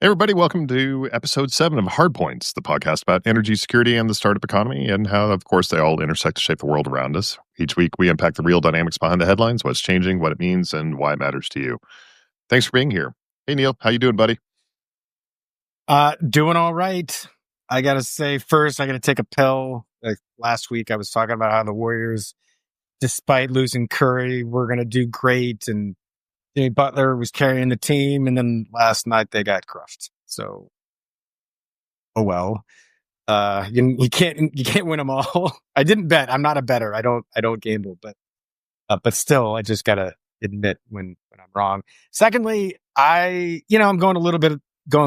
Hey everybody, welcome to episode 7 of Hardpoints, the podcast about energy security and the startup economy and how, of course, they all intersect to shape the world around us. Each week, we unpack the real dynamics behind the headlines, what's changing, what it means, and why it matters to you. Thanks for being here. Hey, Neil, how you doing, buddy? Doing all right. I gotta say, first, I gotta take a pill. Like last week, I was talking about how the Warriors, despite losing Curry, were gonna do great, and Jimmy Butler was carrying the team. And then last night they got crushed. So, oh well. You can't win them all. I didn't bet. I'm not a bettor. I don't gamble. But still, I just gotta admit when I'm wrong. Secondly, I'm going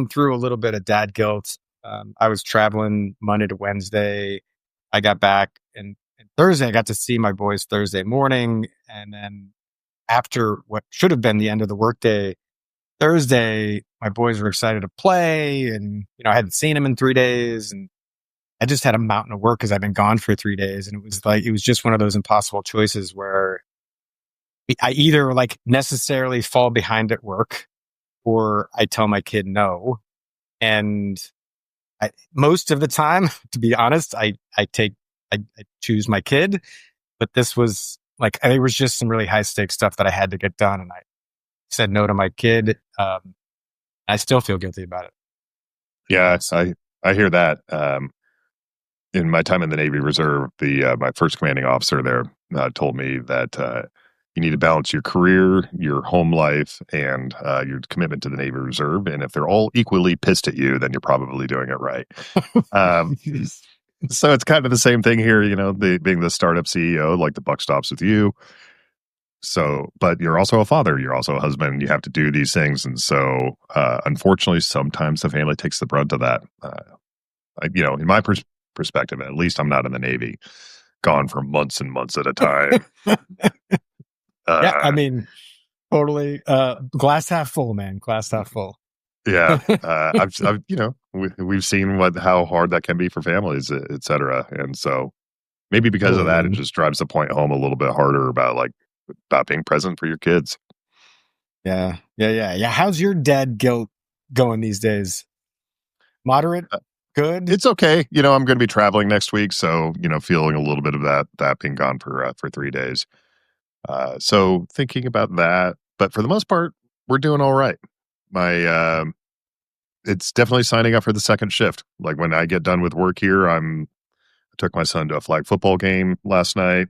through a little bit of dad guilt. I was traveling Monday to Wednesday. I got back and Thursday I got to see my boys Thursday morning, and then after what should have been the end of the workday Thursday, my boys were excited to play, and I hadn't seen them in 3 days, and I just had a mountain of work because I've been gone for 3 days, and it was just one of those impossible choices where I either necessarily fall behind at work or I tell my kid no. And most of the time, to be honest, I choose my kid. But this was there was just some really high stakes stuff that I had to get done. And I said no to my kid. I still feel guilty about it. Yeah, I hear that. In my time in the Navy Reserve, my first commanding officer there told me that you need to balance your career, your home life, and your commitment to the Navy Reserve. And if they're all equally pissed at you, then you're probably doing it right. So it's kind of the same thing here, being the startup CEO, like the buck stops with you. So, but you're also a father, you're also a husband, and you have to do these things. And so, unfortunately, sometimes the family takes the brunt of that. In my perspective, at least I'm not in the Navy, gone for months and months at a time. Yeah, I mean, totally. Glass half full, man. Glass half full. Yeah, we've seen how hard that can be for families, et cetera. And so maybe because of that, it just drives the point home a little bit harder about being present for your kids. Yeah. How's your dad guilt going these days? Moderate? Good? It's okay. I'm going to be traveling next week, so feeling a little bit of that being gone for 3 days. So thinking about that, but for the most part, we're doing all right. It's definitely signing up for the second shift. Like when I get done with work here, I took my son to a flag football game last night.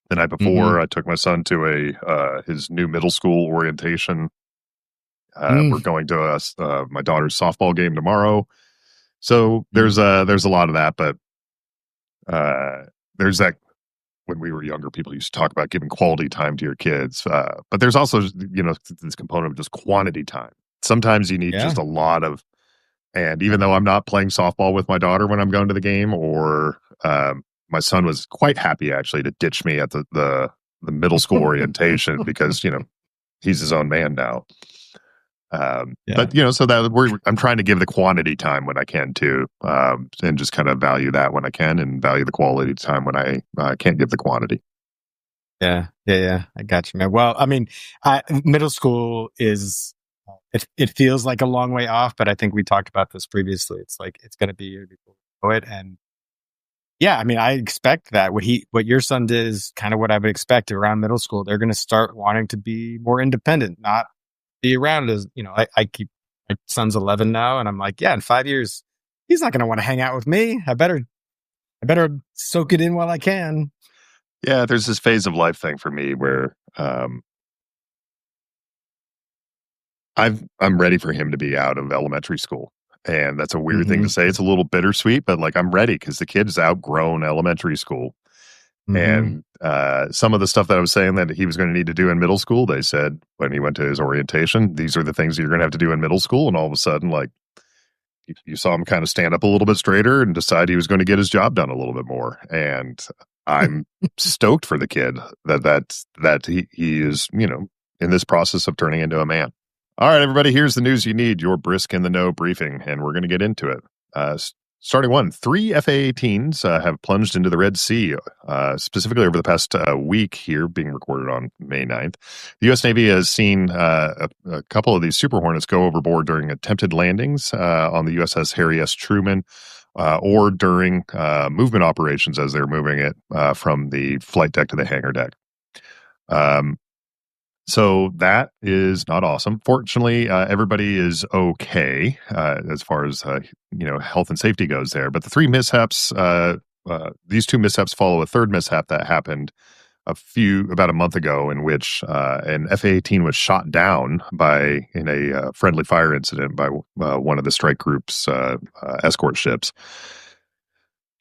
The night before, I took my son to his new middle school orientation. We're going to my daughter's softball game tomorrow. So there's a lot of that, but there's that. When we were younger, people used to talk about giving quality time to your kids. But there's also, this component of just quantity time. Sometimes you need just a lot of, and even though I'm not playing softball with my daughter when I'm going to the game, or my son was quite happy actually to ditch me at the middle school orientation because, he's his own man now. But, so that I'm trying to give the quantity time when I can too, and just kind of value that when I can and value the quality time when I can't give the quantity. Yeah. I got you, man. Well, I mean, middle school is, it feels like a long way off, but I think we talked about this previously. It's it's going to be years before we know it. And yeah, I mean, I expect that what your son did is kind of what I would expect around middle school. They're going to start wanting to be more independent, not be around as, I keep, my son's 11 now, and I'm like, yeah, in 5 years, he's not going to want to hang out with me. I better soak it in while I can. Yeah, there's this phase of life thing for me where I'm ready for him to be out of elementary school. And that's a weird thing to say. It's a little bittersweet, but I'm ready because the kid's outgrown elementary school. And some of the stuff that I was saying that he was going to need to do in middle school, they said when he went to his orientation, these are the things that you're going to have to do in middle school. And all of a sudden, you saw him kind of stand up a little bit straighter and decide he was going to get his job done a little bit more. And I'm stoked for the kid that he is, in this process of turning into a man. All right, everybody, here's the news you need, your Brisk in the Know briefing, and we're going to get into it. Starting one, three FA-18s have plunged into the Red Sea, specifically over the past week here, being recorded on May 9th. The U.S. Navy has seen a couple of these Super Hornets go overboard during attempted landings on the USS Harry S. Truman or during movement operations as they're moving it from the flight deck to the hangar deck. So that is not awesome. Fortunately, everybody is okay as far as health and safety goes there. But the three mishaps, these two mishaps follow a third mishap that happened about a month ago, in which an F-18 was shot down in a friendly fire incident by one of the strike group's escort ships.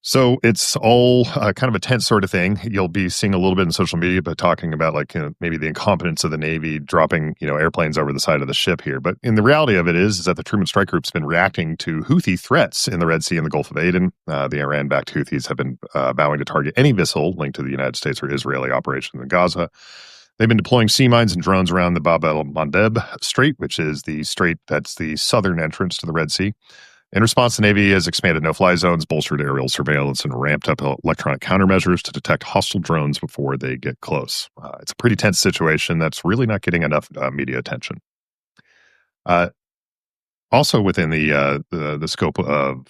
So it's all kind of a tense sort of thing. You'll be seeing a little bit in social media, but talking about maybe the incompetence of the Navy dropping airplanes over the side of the ship here. But in the reality of it is that the Truman Strike Group's been reacting to Houthi threats in the Red Sea and the Gulf of Aden. The Iran-backed Houthis have been vowing to target any missile linked to the United States or Israeli operations in Gaza. They've been deploying sea mines and drones around the Bab el-Mandeb Strait, which is the strait that's the southern entrance to the Red Sea. In response, the Navy has expanded no-fly zones, bolstered aerial surveillance, and ramped up electronic countermeasures to detect hostile drones before they get close. It's a pretty tense situation that's really not getting enough media attention. Also, within the scope of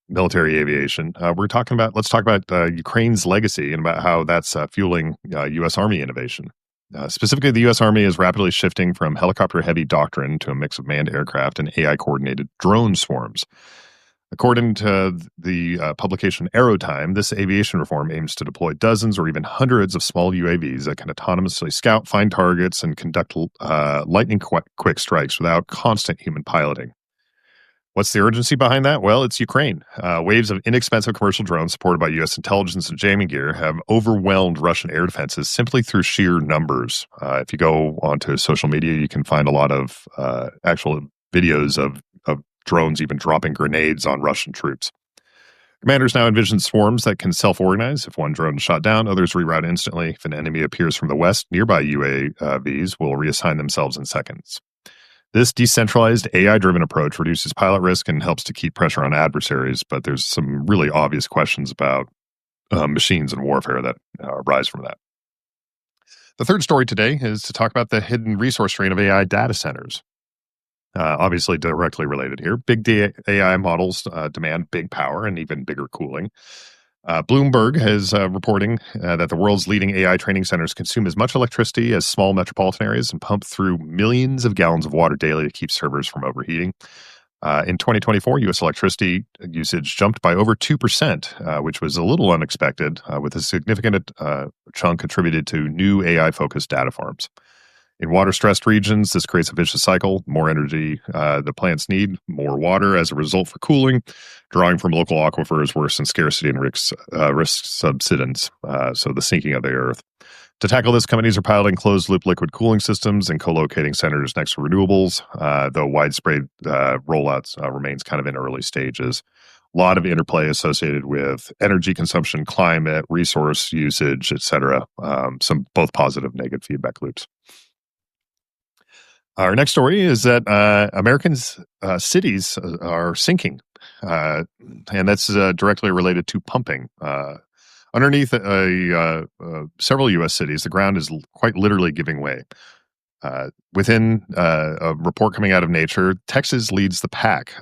military aviation, let's talk about Ukraine's legacy and about how that's fueling U.S. Army innovation. Specifically, the U.S. Army is rapidly shifting from helicopter-heavy doctrine to a mix of manned aircraft and AI-coordinated drone swarms. According to the publication Aerotime, this aviation reform aims to deploy dozens or even hundreds of small UAVs that can autonomously scout, find targets, and conduct lightning-quick strikes without constant human piloting. What's the urgency behind that? Well, it's Ukraine. Waves of inexpensive commercial drones supported by U.S. intelligence and jamming gear have overwhelmed Russian air defenses simply through sheer numbers. If you go onto social media, you can find a lot of actual videos of drones even dropping grenades on Russian troops. Commanders now envision swarms that can self-organize. If one drone is shot down, others reroute instantly. If an enemy appears from the west, nearby UAVs will reassign themselves in seconds. This decentralized AI-driven approach reduces pilot risk and helps to keep pressure on adversaries, but there's some really obvious questions about machines and warfare that arise from that. The third story today is to talk about the hidden resource drain of AI data centers. Obviously directly related here. Big AI models demand big power and even bigger cooling. Bloomberg is reporting that the world's leading AI training centers consume as much electricity as small metropolitan areas and pump through millions of gallons of water daily to keep servers from overheating. In 2024, U.S. electricity usage jumped by over 2%, which was a little unexpected, with a significant chunk attributed to new AI-focused data farms. In water-stressed regions, this creates a vicious cycle. More energy the plants need, more water as a result for cooling. Drawing from local aquifers worsen scarcity and risk subsidence, so the sinking of the earth. To tackle this, companies are piloting closed-loop liquid cooling systems and co-locating centers next to renewables, though widespread rollouts remains kind of in early stages. A lot of interplay associated with energy consumption, climate, resource usage, etc. Some both positive and negative feedback loops. Our next story is that Americans' cities are sinking, and that's directly related to pumping. Underneath several U.S. cities, the ground is quite literally giving way. Within a report coming out of Nature, Texas leads the pack,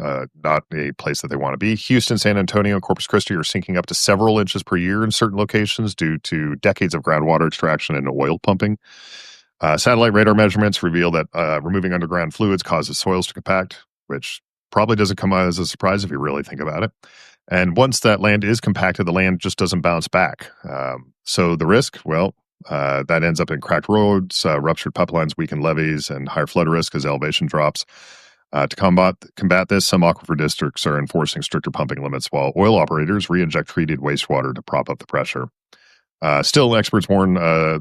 not a place that they want to be. Houston, San Antonio, Corpus Christi are sinking up to several inches per year in certain locations due to decades of groundwater extraction and oil pumping. Satellite radar measurements reveal that removing underground fluids causes soils to compact, which probably doesn't come as a surprise if you really think about it. And once that land is compacted, the land just doesn't bounce back. So the risk, that ends up in cracked roads, ruptured pipelines, weakened levees, and higher flood risk as elevation drops. To combat this, some aquifer districts are enforcing stricter pumping limits, while oil operators re-inject treated wastewater to prop up the pressure. Still, experts warn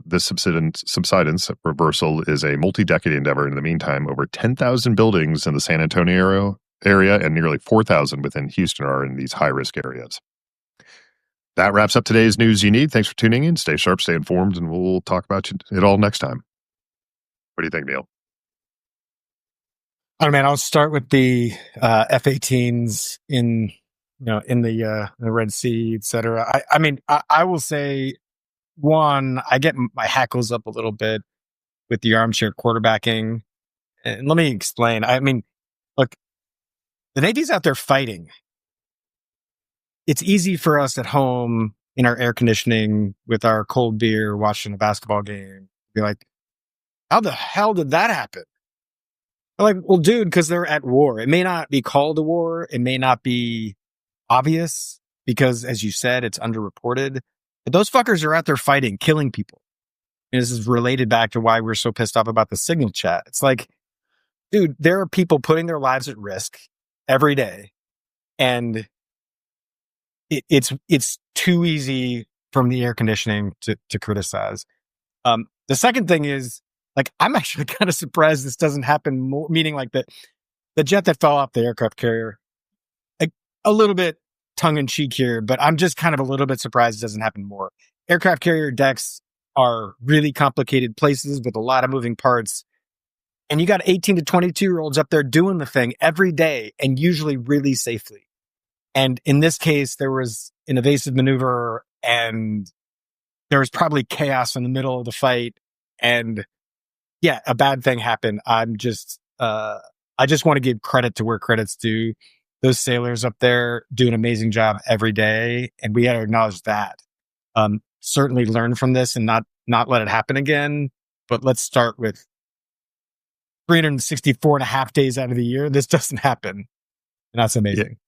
this subsidence reversal is a multi-decade endeavor. In the meantime, over 10,000 buildings in the San Antonio area and nearly 4,000 within Houston are in these high-risk areas. That wraps up today's News You Need. Thanks for tuning in. Stay sharp, stay informed, and we'll talk about it all next time. What do you think, Neil? I don't know, man. I'll start with the F-18s in in the Red Sea, etc. I mean, I will say, one, I get my hackles up a little bit with the armchair quarterbacking. And let me explain. I mean, look, the Navy's out there fighting. It's easy for us at home in our air conditioning with our cold beer watching a basketball game. Be like, how the hell did that happen? I'm like, well, dude, because they're at war. It may not be called a war. It may not be obvious because, as you said, it's underreported. But those fuckers are out there fighting, killing people. And this is related back to why we're so pissed off about the signal chat. It's like, dude, there are people putting their lives at risk every day. And it's too easy from the air conditioning to criticize. The second thing is, like, I'm actually kind of surprised this doesn't happen more, meaning like the jet that fell off the aircraft carrier, like, a little bit tongue in cheek here, but I'm just kind of a little bit surprised it doesn't happen more. Aircraft carrier decks are really complicated places with a lot of moving parts. And you got 18 to 22-year-olds up there doing the thing every day and usually really safely. And in this case, there was an evasive maneuver and there was probably chaos in the middle of the fight. And yeah, a bad thing happened. I just want to give credit to where credit's due. Those sailors up there do an amazing job every day. And we got to acknowledge that. Certainly learn from this and not let it happen again. But let's start with 364 and a half days out of the year. This doesn't happen. And that's amazing.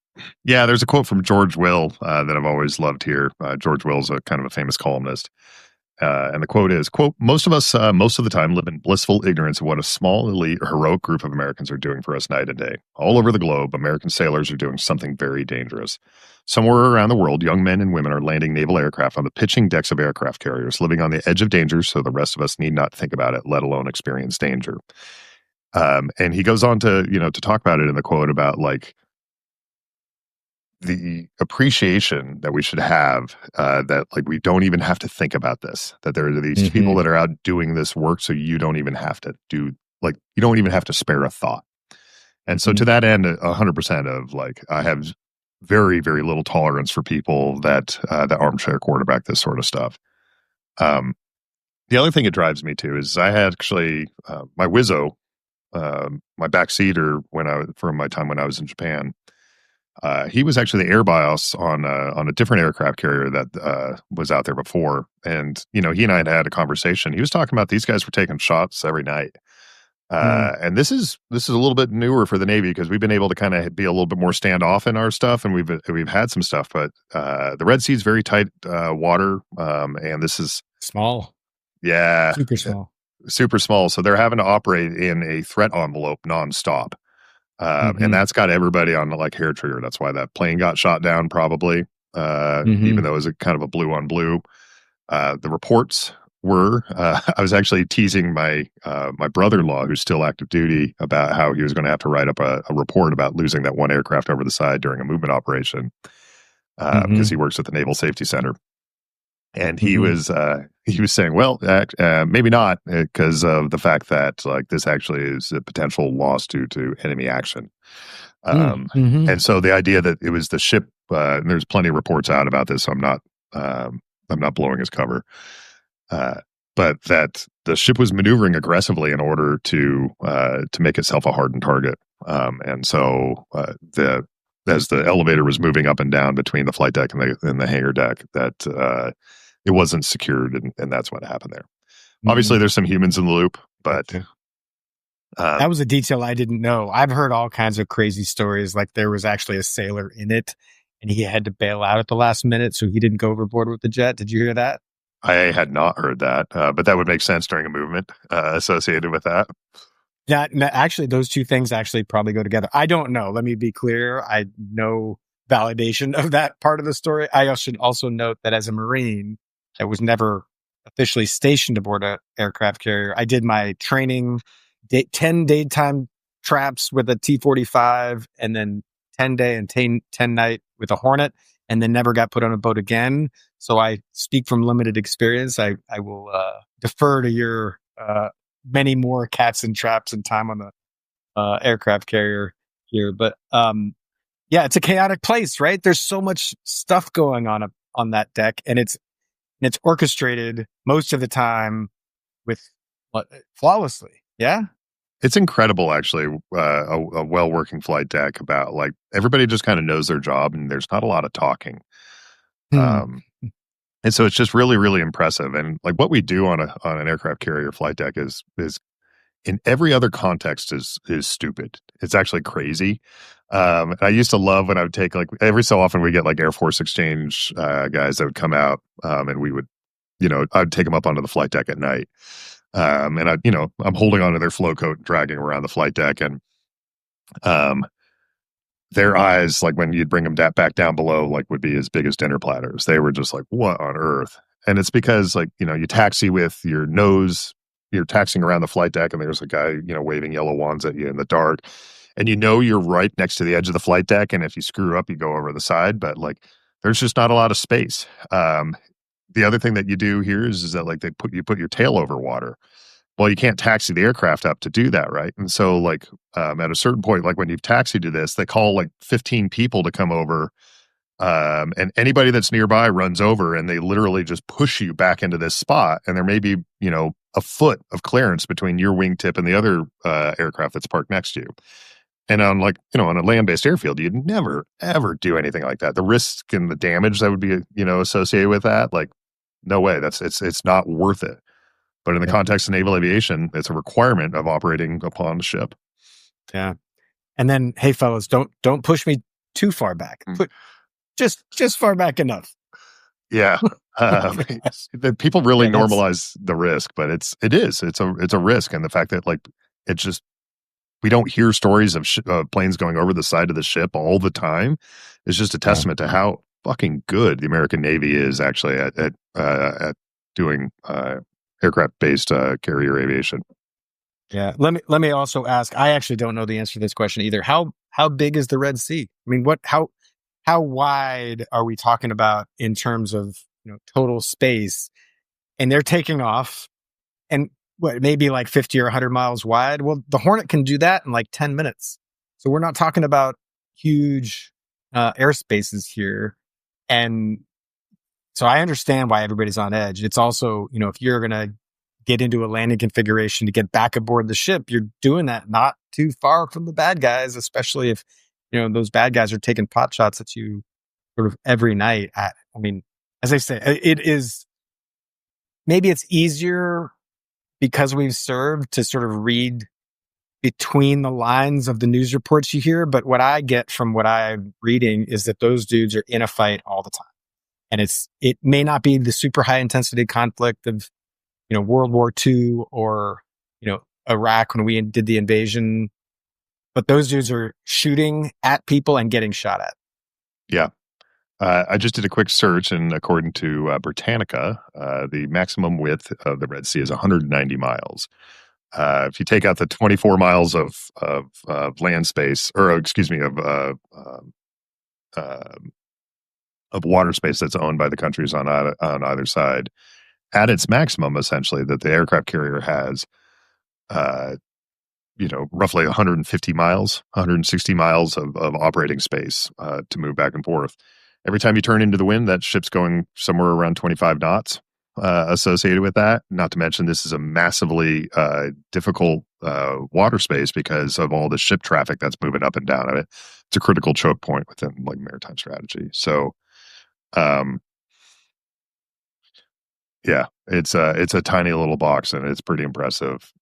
Yeah, there's a quote from George Will that I've always loved here. George Will's a kind of a famous columnist. And the quote is, quote, most of us, most of the time, live in blissful ignorance of what a small, elite, or heroic group of Americans are doing for us night and day. All over the globe, American sailors are doing something very dangerous. Somewhere around the world, young men and women are landing naval aircraft on the pitching decks of aircraft carriers, living on the edge of danger so the rest of us need not think about it, let alone experience danger. And he goes on to, to talk about it in the quote about, like, the appreciation that we should have, that, like, we don't even have to think about this, that there are these people that are out doing this work, so you don't even have to you don't even have to spare a thought. And so to that end, 100% of, like, I have very, very little tolerance for people that armchair quarterback this sort of stuff. The other thing it drives me to is I had actually my Wizzo, my backseater from my time when I was in Japan. He was actually the air bios on a different aircraft carrier that was out there before, and he and I had a conversation. He was talking about these guys were taking shots every night, and this is a little bit newer for the Navy because we've been able to kind of be a little bit more standoff in our stuff, and we've had some stuff, but the Red Sea is very tight water, and this is small, super small. So they're having to operate in a threat envelope nonstop. And that's got everybody on, like, hair trigger. That's why that plane got shot down, probably, even though it was a kind of a blue on blue. The reports were, I was actually teasing my brother-in-law, who's still active duty, about how he was going to have to write up a report about losing that one aircraft over the side during a movement operation, because he works at the Naval Safety Center. And he was saying, well, maybe not, because of the fact that, like, this actually is a potential loss due to enemy action. And so the idea that it was the ship, and there's plenty of reports out about this, so I'm not blowing his cover, but that the ship was maneuvering aggressively in order to make itself a hardened target. And so as the elevator was moving up and down between the flight deck and the hangar deck, that it wasn't secured, and that's what happened there. Obviously, there's some humans in the loop, but that was a detail I didn't know. I've heard all kinds of crazy stories, like there was actually a sailor in it, and he had to bail out at the last minute, so he didn't go overboard with the jet. Did you hear that? I had not heard that, but that would make sense during a movement associated with that. Actually, those two things actually probably go together. I don't know. Let me be clear. I know validation of that part of the story. I should also note that as a Marine, I was never officially stationed aboard an aircraft carrier. I did my training, 10 daytime traps with a T-45, and then 10 day and 10 night with a Hornet, and then never got put on a boat again. So I speak from limited experience. I will defer to your many more cats and traps and time on the aircraft carrier here. But Yeah, it's a chaotic place, right? There's so much stuff going on that deck, and it's orchestrated most of the time with flawlessly. Yeah. It's incredible, actually, a well working flight deck about like everybody just kind of knows their job and there's not a lot of talking. Hmm. Um, and so it's just really, really impressive. And like what we do on an aircraft carrier flight deck is in every other context is stupid. It's actually crazy. And I used to love when I would take like every so often we get like Air Force Exchange guys that would come out, and we would, I'd take them up onto the flight deck at night. And I'm holding onto their flow coat and dragging around the flight deck, and um, their eyes, like when you'd bring them back down below, like would be as big as dinner platters. They were just like, "What on earth?" And it's because like you taxi with your nose, you're taxiing around the flight deck, and there's a guy waving yellow wands at you in the dark, and you're right next to the edge of the flight deck, and if you screw up, you go over the side. But like, there's just not a lot of space. The other thing that you do here is that like you put your tail over water. Well, you can't taxi the aircraft up to do that, right? And so, like, at a certain point, like when you've taxied to this, they call like 15 people to come over, and anybody that's nearby runs over, and they literally just push you back into this spot. And there may be, a foot of clearance between your wingtip and the other aircraft that's parked next to you. And on like, on a land-based airfield, you'd never ever do anything like that. The risk and the damage that would be, associated with that, like, no way. It's not worth it. But in the Yeah. context of naval aviation, it's a requirement of operating upon the ship. Yeah. And then, hey, fellas, don't push me too far back. Put just far back enough. Yeah. People really Yeah, normalize the risk, but it's a risk. And the fact that like, it's just, we don't hear stories of planes going over the side of the ship all the time is just a testament to how fucking good the American Navy is actually at doing aircraft based carrier aviation. Yeah. Let me also ask. I actually don't know the answer to this question either. How big is the Red Sea? I mean, how wide are we talking about in terms of total space? And they're taking off, and what, maybe like 50 or 100 miles wide. Well, the Hornet can do that in like 10 minutes. So we're not talking about huge airspaces here. And so I understand why everybody's on edge. It's also, if you're going to get into a landing configuration to get back aboard the ship, you're doing that not too far from the bad guys, especially if, those bad guys are taking pot shots at you sort of every night. I mean, as I say, it is, maybe it's easier because we've served to sort of read between the lines of the news reports you hear. But what I get from what I'm reading is that those dudes are in a fight all the time. And it may not be the super high intensity conflict of, World War II or, Iraq when we did the invasion, but those dudes are shooting at people and getting shot at. Yeah. I just did a quick search, and according to Britannica, the maximum width of the Red Sea is 190 miles. If you take out the 24 miles of land space, or excuse me, of water space that's owned by the countries on either side, at its maximum, essentially, that the aircraft carrier has, uh, roughly 150 miles, 160 miles of operating space to move back and forth. Every time you turn into the wind, that ship's going somewhere around 25 knots associated with that. Not to mention, this is a massively difficult water space because of all the ship traffic that's moving up and down of it. It's a critical choke point within like maritime strategy. So, um, yeah, it's a tiny little box, and it's pretty impressive.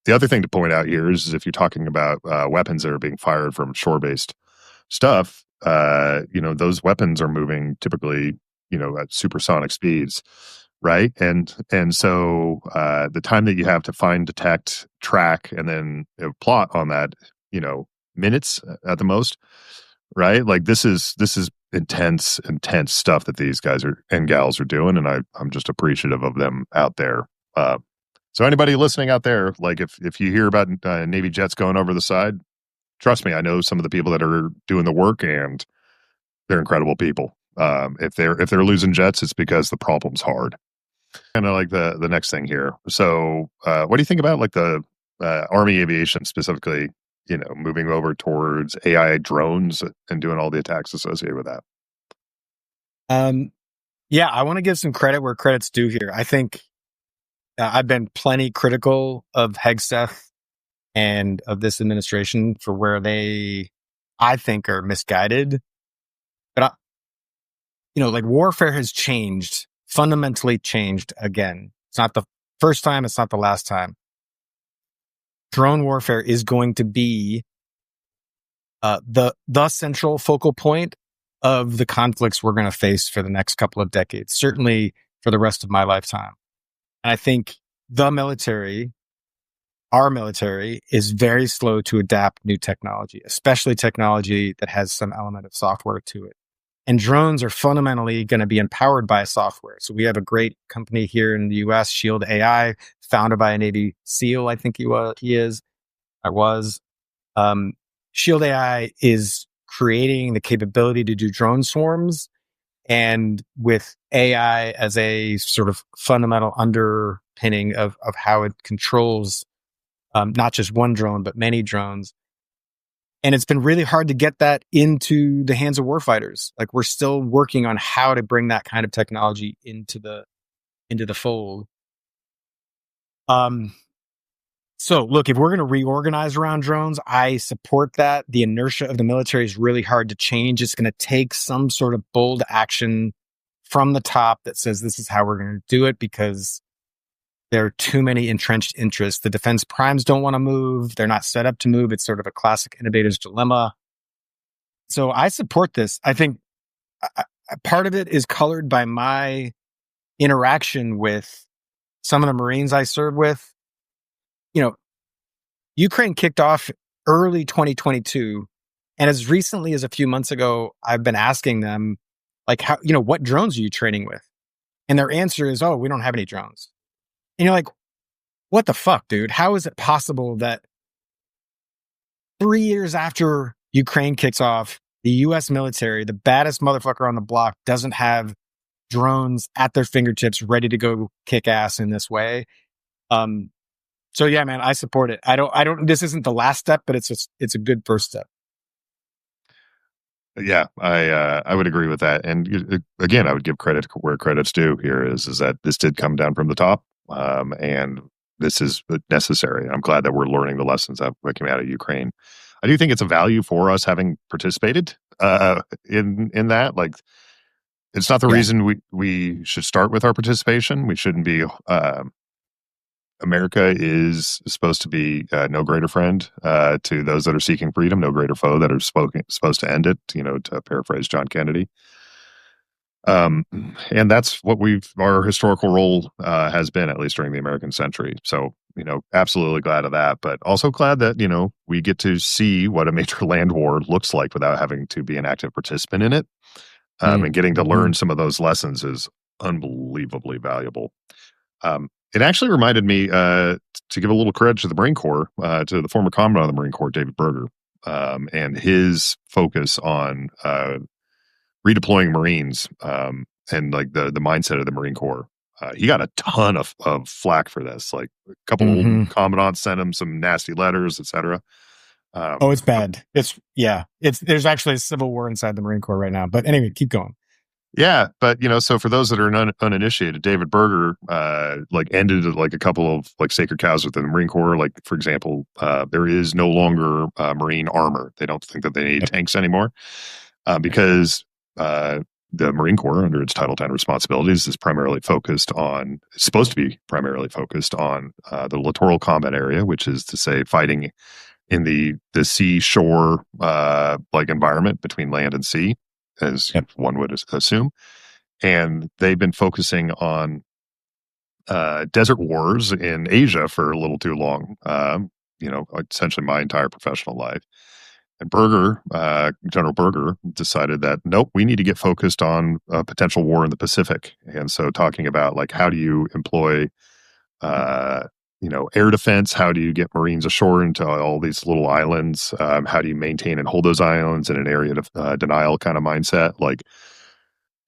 The other thing to point out here is if you're talking about weapons that are being fired from shore-based stuff, those weapons are moving typically, at supersonic speeds, right? And so the time that you have to find, detect, track, and then plot on that, minutes at the most, right? Like this is intense stuff that these guys are and gals are doing, and I'm just appreciative of them out there. So anybody listening out there, like if you hear about Navy jets going over the side, trust me, I know some of the people that are doing the work, and they're incredible people. If they're losing jets, it's because the problem's hard. Kind of like the next thing here. So, what do you think about like the Army aviation specifically? moving over towards AI drones and doing all the attacks associated with that. Yeah, I want to give some credit where credit's due here. I think I've been plenty critical of Hegseth and of this administration for where they, I think, are misguided. But like warfare has changed, fundamentally changed again. It's not the first time. It's not the last time. Drone warfare is going to be the central focal point of the conflicts we're going to face for the next couple of decades, certainly for the rest of my lifetime. And I think our military is very slow to adapt new technology, especially technology that has some element of software to it. And drones are fundamentally going to be empowered by software. So we have a great company here in the US, Shield AI, founded by a Navy SEAL, I think he is. I was. Shield AI is creating the capability to do drone swarms, and with AI as a sort of fundamental underpinning of how it controls not just one drone, but many drones. And it's been really hard to get that into the hands of warfighters. Like, we're still working on how to bring that kind of technology into the fold. So look, if we're going to reorganize around drones, I support that. The inertia of the military is really hard to change. It's going to take some sort of bold action from the top that says this is how we're going to do it, because there are too many entrenched interests. The defense primes don't want to move. They're not set up to move. It's sort of a classic innovator's dilemma. So I support this. I think part of it is colored by my interaction with some of the Marines I served with. Ukraine kicked off early 2022. And as recently as a few months ago, I've been asking them, like, how, what drones are you training with? And their answer is, oh, we don't have any drones. And you're like, what the fuck, dude? How is it possible that 3 years after Ukraine kicks off, the US military, the baddest motherfucker on the block, doesn't have drones at their fingertips ready to go kick ass in this way? So yeah, man, I support it. This isn't the last step, but it's a good first step. Yeah, I would agree with that. And again, I would give credit where credit's due here is that this did come down from the top. And this is necessary. I'm glad that we're learning the lessons that came out of Ukraine. I do think it's a value for us having participated in that. Like, it's not the reason we should start with our participation. We shouldn't be. America is supposed to be no greater friend to those that are seeking freedom, no greater foe that are supposed to end it, to paraphrase John Kennedy. And that's what our historical role has been, at least during the American century. So, absolutely glad of that, but also glad that, we get to see what a major land war looks like without having to be an active participant in it. And getting to learn some of those lessons is unbelievably valuable. It actually reminded me to give a little credit to the Marine Corps, to the former Commandant of the Marine Corps, David Berger, and his focus on redeploying Marines and like the mindset of the Marine Corps. He got a ton of flack for this. Like, a couple old commandants sent him some nasty letters, etc. It's bad. There's actually a civil war inside the Marine Corps right now. But anyway, keep going. Yeah, but so for those that are uninitiated, David Berger ended like a couple of like sacred cows within the Marine Corps. Like, for example, there is no longer Marine armor. They don't think that they need tanks anymore because the Marine Corps, under its Title X responsibilities, is supposed to be primarily focused on the littoral combat area, which is to say fighting in the sea-shore like environment between land and sea, as one would assume. And they've been focusing on desert wars in Asia for a little too long, essentially my entire professional life. And General Berger, decided that, nope, we need to get focused on a potential war in the Pacific. And so talking about, like, how do you employ air defense? How do you get Marines ashore into all these little islands? How do you maintain and hold those islands in an area of denial kind of mindset?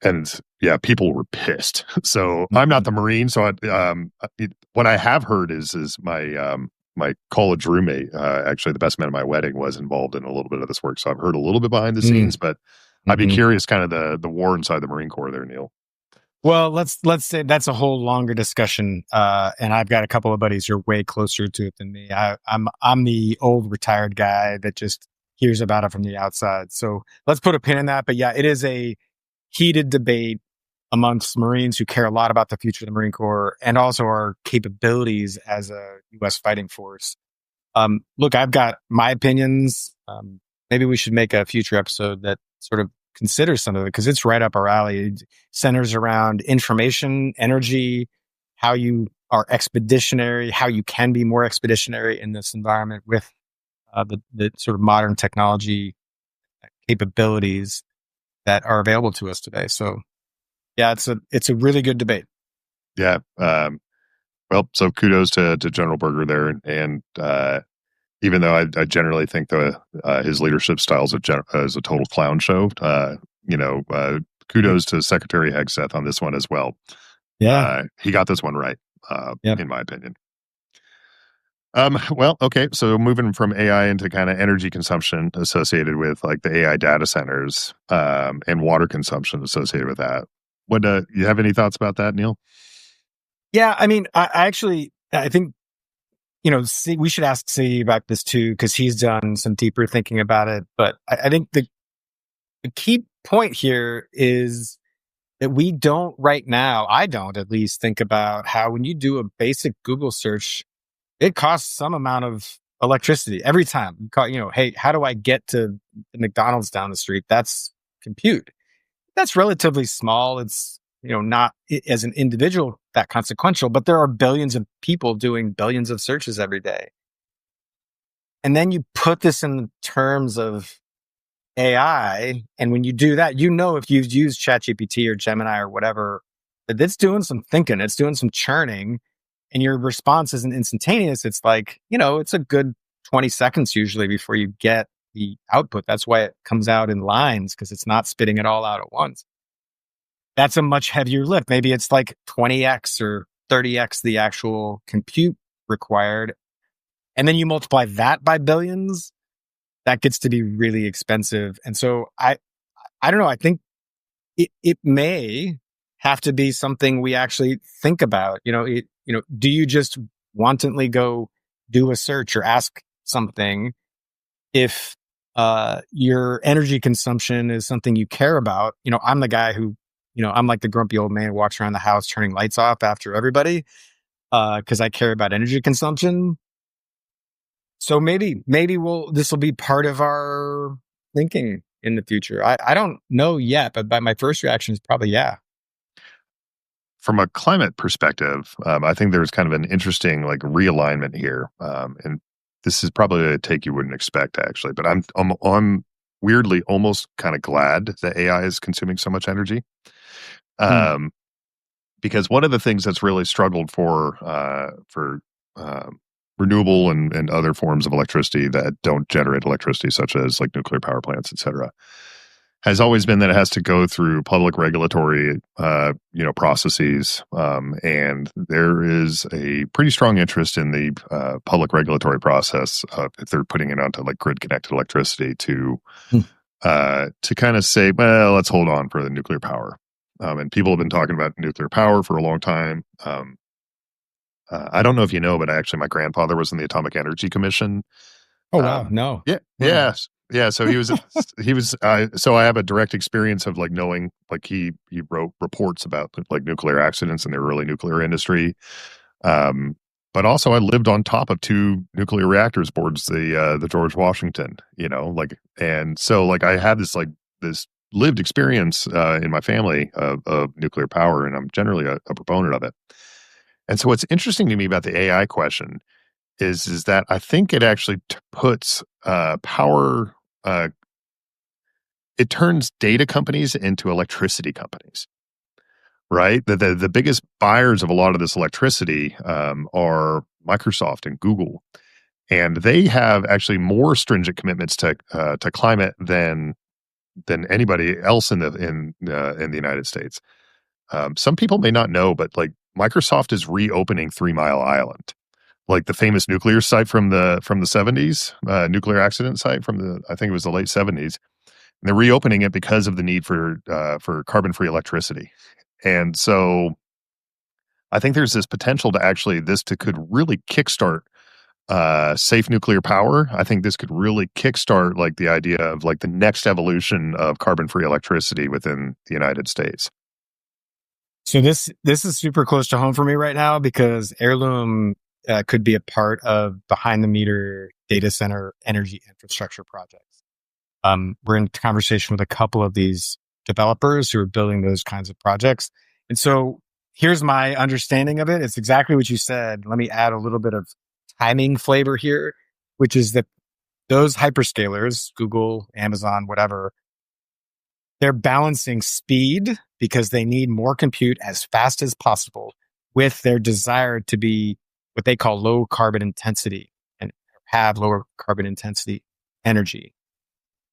And yeah, people were pissed. So I'm not the Marine. So what I have heard is my my college roommate, actually the best man at my wedding, was involved in a little bit of this work. So I've heard a little bit behind the Mm, scenes, but I'd be mhm. curious, kind of the war inside the Marine Corps there, Neil. Well, let's say that's a whole longer discussion. And I've got a couple of buddies who are way closer to it than me. I'm the old retired guy that just hears about it from the outside. So let's put a pin in that. But yeah, it is a heated debate amongst Marines who care a lot about the future of the Marine Corps and also our capabilities as a U.S. fighting force. Look, I've got my opinions. Maybe we should make a future episode that sort of considers some of it because it's right up our alley. It centers around information, energy, how you are expeditionary, how you can be more expeditionary in this environment with the sort of modern technology capabilities that are available to us today. So, yeah, it's a really good debate. Yeah. Well, so kudos to General Berger there, and even though I generally think his leadership style is a total clown show, you know, kudos to Secretary Hegseth on this one as well. Yeah. He got this one right, Yeah. in my opinion. Well, okay, so moving from AI into kind of energy consumption associated with like the AI data centers, and water consumption associated with that. What you have any thoughts about that, Neil? Yeah. I mean, I actually, I think, we should ask C about this too, because he's done some deeper thinking about it. But I think the key point here is that we don't right now, I don't at least think about how when you do a basic Google search, it costs some amount of electricity every time. Hey, how do I get to the McDonald's down the street? That's compute. That's relatively small. It's, not as an individual that consequential, but there are billions of people doing billions of searches every day. And then you put this in terms of AI. And when you do that, if you've used ChatGPT or Gemini or whatever, that it's doing some thinking, it's doing some churning, and your response isn't instantaneous. It's like, it's a good 20 seconds usually before you get the output. That's why it comes out in lines because it's not spitting it all out at once. That's a much heavier lift. Maybe it's like 20x or 30x the actual compute required. And then you multiply that by billions, that gets to be really expensive. And so I don't know. I think it may have to be something we actually think about. Do you just wantonly go do a search or ask something if your energy consumption is something you care about? I'm the guy who, I'm like the grumpy old man who walks around the house turning lights off after everybody because I care about energy consumption. So maybe this will be part of our thinking in the future. I don't know yet, but my first reaction is probably yeah. From a climate perspective, I think there's kind of an interesting like realignment here, and this is probably a take you wouldn't expect actually, but I'm weirdly almost kind of glad that AI is consuming so much energy, Hmm. um, because one of the things that's really struggled for renewable and other forms of electricity that don't generate electricity, such as like nuclear power plants, et cetera, has always been that it has to go through public regulatory, processes, and there is a pretty strong interest in the public regulatory process if they're putting it onto like grid connected electricity Hmm. to kind of say, well, let's hold on for the nuclear power, and people have been talking about nuclear power for a long time. I don't know if you know, but actually, my grandfather was in the Atomic Energy Commission. Oh wow, Um, no. yeah, Mm. yes, yeah. So he was. So I have a direct experience of like knowing, like he wrote reports about like nuclear accidents in the early nuclear industry. Um, but also I lived on top of two nuclear reactors boards, the George Washington, like, and so like I had this lived experience in my family of nuclear power, and I'm generally a proponent of it. And so what's interesting to me about the AI question is that I think it actually puts power. It turns data companies into electricity companies, right? The biggest buyers of a lot of this electricity are Microsoft and Google, and they have actually more stringent commitments to climate than anybody else in the United States. Some people may not know, but like Microsoft is reopening 3 Mile Island. like the famous nuclear site from the 70s, nuclear accident site from the, I think it was the late 70s. And they're reopening it because of the need for carbon-free electricity. And so I think there's this potential to actually could really kickstart safe nuclear power. I think this could really kickstart like the idea of like the next evolution of carbon-free electricity within the United States. So this is super close to home for me right now because Heirloom could be a part of behind the meter data center energy infrastructure projects. We're in conversation with a couple of these developers who are building those kinds of projects. And so here's my understanding of it. It's exactly what you said. Let me add a little bit of timing flavor here, which is that those hyperscalers, Google, Amazon, whatever, they're balancing speed because they need more compute as fast as possible with their desire to be what they call low carbon intensity and have lower carbon intensity energy.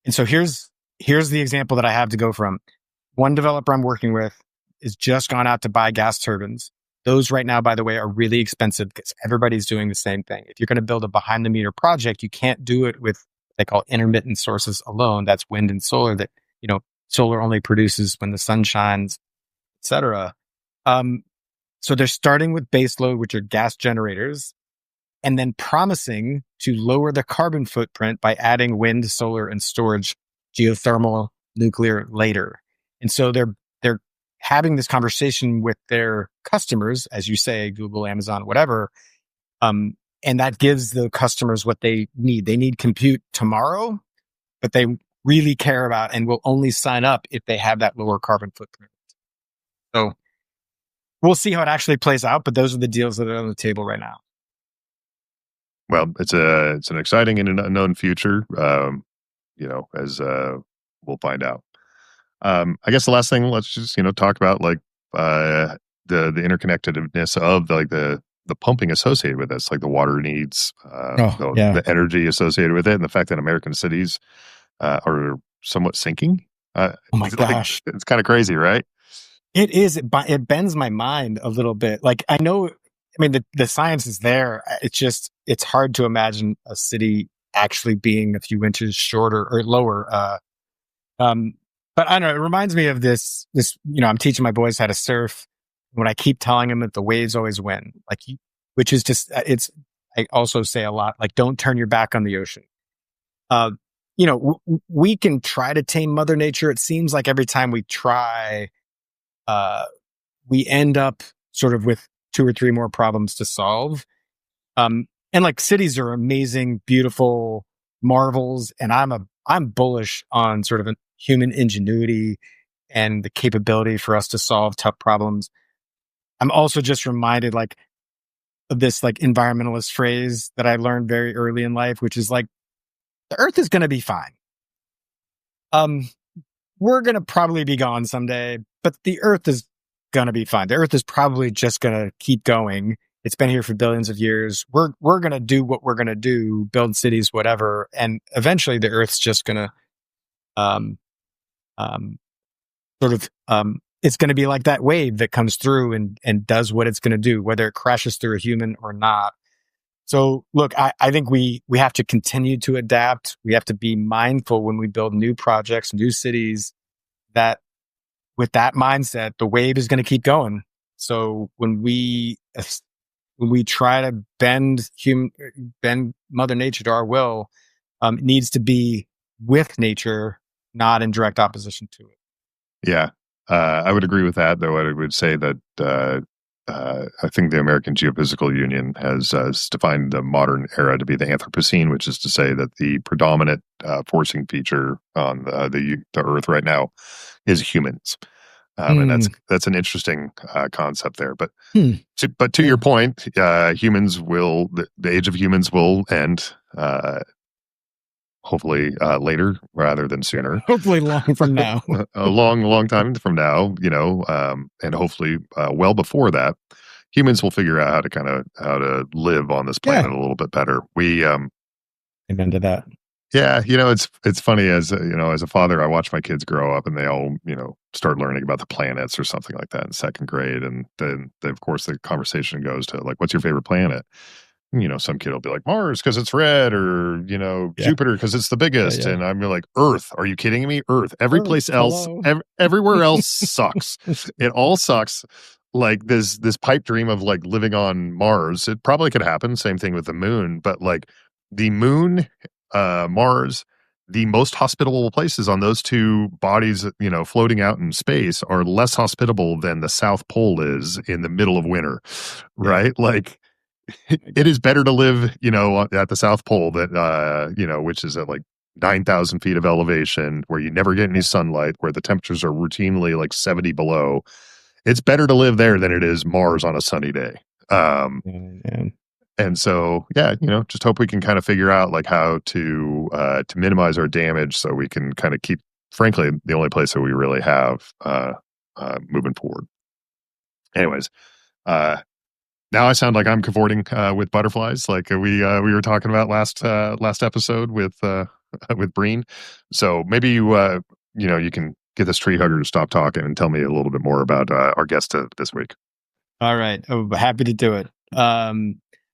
And so here's the example that I have to go from. One developer I'm working with is just gone out to buy gas turbines. Those right now, by the way, are really expensive because everybody's doing the same thing. If you're going to build a behind the meter project, you can't do it with what they call intermittent sources alone. That's wind and solar that, solar only produces when the sun shines, etc. So they're starting with baseload, which are gas generators, and then promising to lower the carbon footprint by adding wind, solar, and storage, geothermal, nuclear later. And so they're having this conversation with their customers, as you say, Google, Amazon, whatever. And that gives the customers what they need. They need compute tomorrow, but they really care about and will only sign up if they have that lower carbon footprint. So we'll see how it actually plays out, but those are the deals that are on the table right now. Well, it's an exciting and an unknown future, as we'll find out. I guess the last thing, let's just talk about like the interconnectedness of like the pumping associated with this, like the water needs, the energy associated with it, and the fact that American cities are somewhat sinking. Oh my gosh, it's kind of crazy, right? It is. It bends my mind a little bit. Like I know, the science is there. It's hard to imagine a city actually being a few inches shorter or lower. But I don't know. It reminds me of this. I'm teaching my boys how to surf. When I keep telling them that the waves always win, which is just I also say a lot like don't turn your back on the ocean. We can try to tame Mother Nature. It seems like every time we try, we end up sort of with 2 or 3 more problems to solve. And like cities are amazing, beautiful marvels. And I'm bullish on sort of a human ingenuity and the capability for us to solve tough problems. I'm also just reminded like of this like environmentalist phrase that I learned very early in life, which is like, the earth is going to be fine. We're going to probably be gone someday, but the earth is going to be fine. The earth is probably just going to keep going. It's been here for billions of years. We're going to do what we're going to do, build cities, whatever. And eventually the earth's just going to, it's going to be like that wave that comes through and does what it's going to do, whether it crashes through a human or not. So look, I think we have to continue to adapt. We have to be mindful when we build new projects, new cities, that with that mindset, the wave is going to keep going. So when we try to bend Mother Nature to our will, it needs to be with nature, not in direct opposition to it. Yeah, I would agree with that, though I would say that I think the American Geophysical Union has defined the modern era to be the Anthropocene, which is to say that the predominant forcing feature on the Earth right now is humans. And that's an interesting concept there. But to your point, humans will the age of humans will end. Hopefully later rather than sooner. Hopefully long from now. A long time from now, and hopefully well before that, humans will figure out how to live on this planet a little bit better. We amen to that. Yeah, it's funny as a father, I watch my kids grow up and they all start learning about the planets or something like that in second grade, and then of course the conversation goes to like, what's your favorite planet? some kid will be like Mars because it's red, or Jupiter because it's the biggest, and I'm like, Earth. Are you kidding me? Earth. Every Earth, place else, hello. everywhere else sucks. It all sucks. Like this pipe dream of like living on Mars. It probably could happen. Same thing with the moon, but like the moon, Mars, the most hospitable places on those two bodies, floating out in space, are less hospitable than the South Pole is in the middle of winter, right? Like it is better to live, at the South Pole which is at like 9,000 feet of elevation, where you never get any sunlight, where the temperatures are routinely like 70 below. It's better to live there than it is Mars on a sunny day. Yeah. And so, just hope we can kind of figure out like how to minimize our damage, so we can kind of keep, frankly, the only place that we really have moving forward. Anyways, now I sound like I'm cavorting with butterflies, like we were talking about last episode with with Breen. So maybe you can get this tree hugger to stop talking and tell me a little bit more about our guest this week. All right. Oh, happy to do it.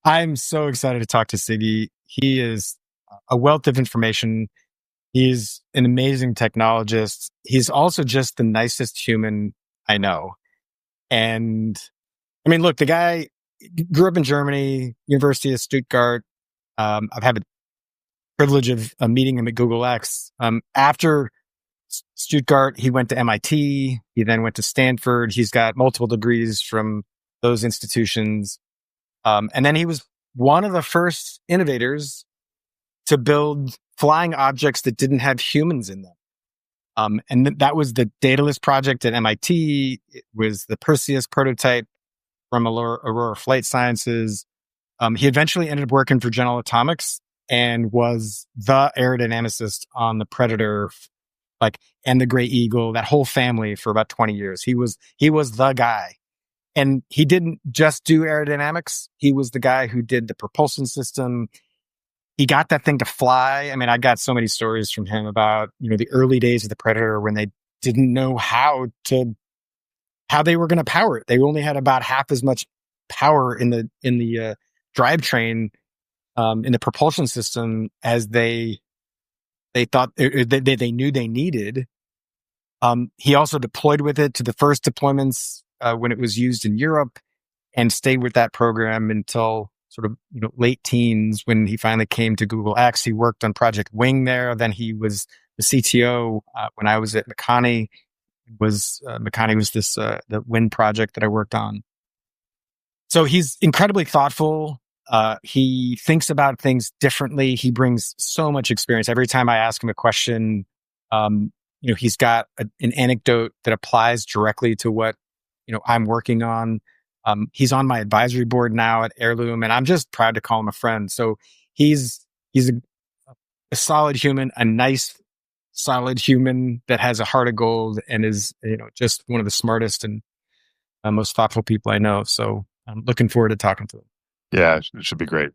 I'm so excited to talk to Siggy. He is a wealth of information. He's an amazing technologist. He's also just the nicest human I know. And I mean, look, the guy grew up in Germany, University of Stuttgart. I've had the privilege of meeting him at Google X. After Stuttgart, he went to MIT. He then went to Stanford. He's got multiple degrees from those institutions. And then he was one of the first innovators to build flying objects that didn't have humans in them. And that was the Daedalus project at MIT. It was the Perseus prototype from Aurora Flight Sciences. He eventually ended up working for General Atomics and was the aerodynamicist on the Predator, and the Gray Eagle, that whole family, for about 20 years. He was the guy. And he didn't just do aerodynamics. He was the guy who did the propulsion system. He got that thing to fly. I mean, I got so many stories from him about, the early days of the Predator, when they didn't know how they were going to power it. They only had about half as much power in the drivetrain, in the propulsion system, as they thought they knew they needed. He also deployed with it to the first deployments when it was used in Europe, and stayed with that program until sort of late teens, when he finally came to Google X. He worked on Project Wing there. Then he was the CTO when I was at Makani. Makani was this the wind project that I worked on. So he's incredibly thoughtful. He thinks about things differently. He brings so much experience. Every time I ask him a question, he's got an anecdote that applies directly to what I'm working on. He's on my advisory board now at Heirloom, and I'm just proud to call him a friend. So he's a solid human, a nice, solid human that has a heart of gold, and is just one of the smartest and most thoughtful people I know. So I'm looking forward to talking to him. Yeah, it should be great.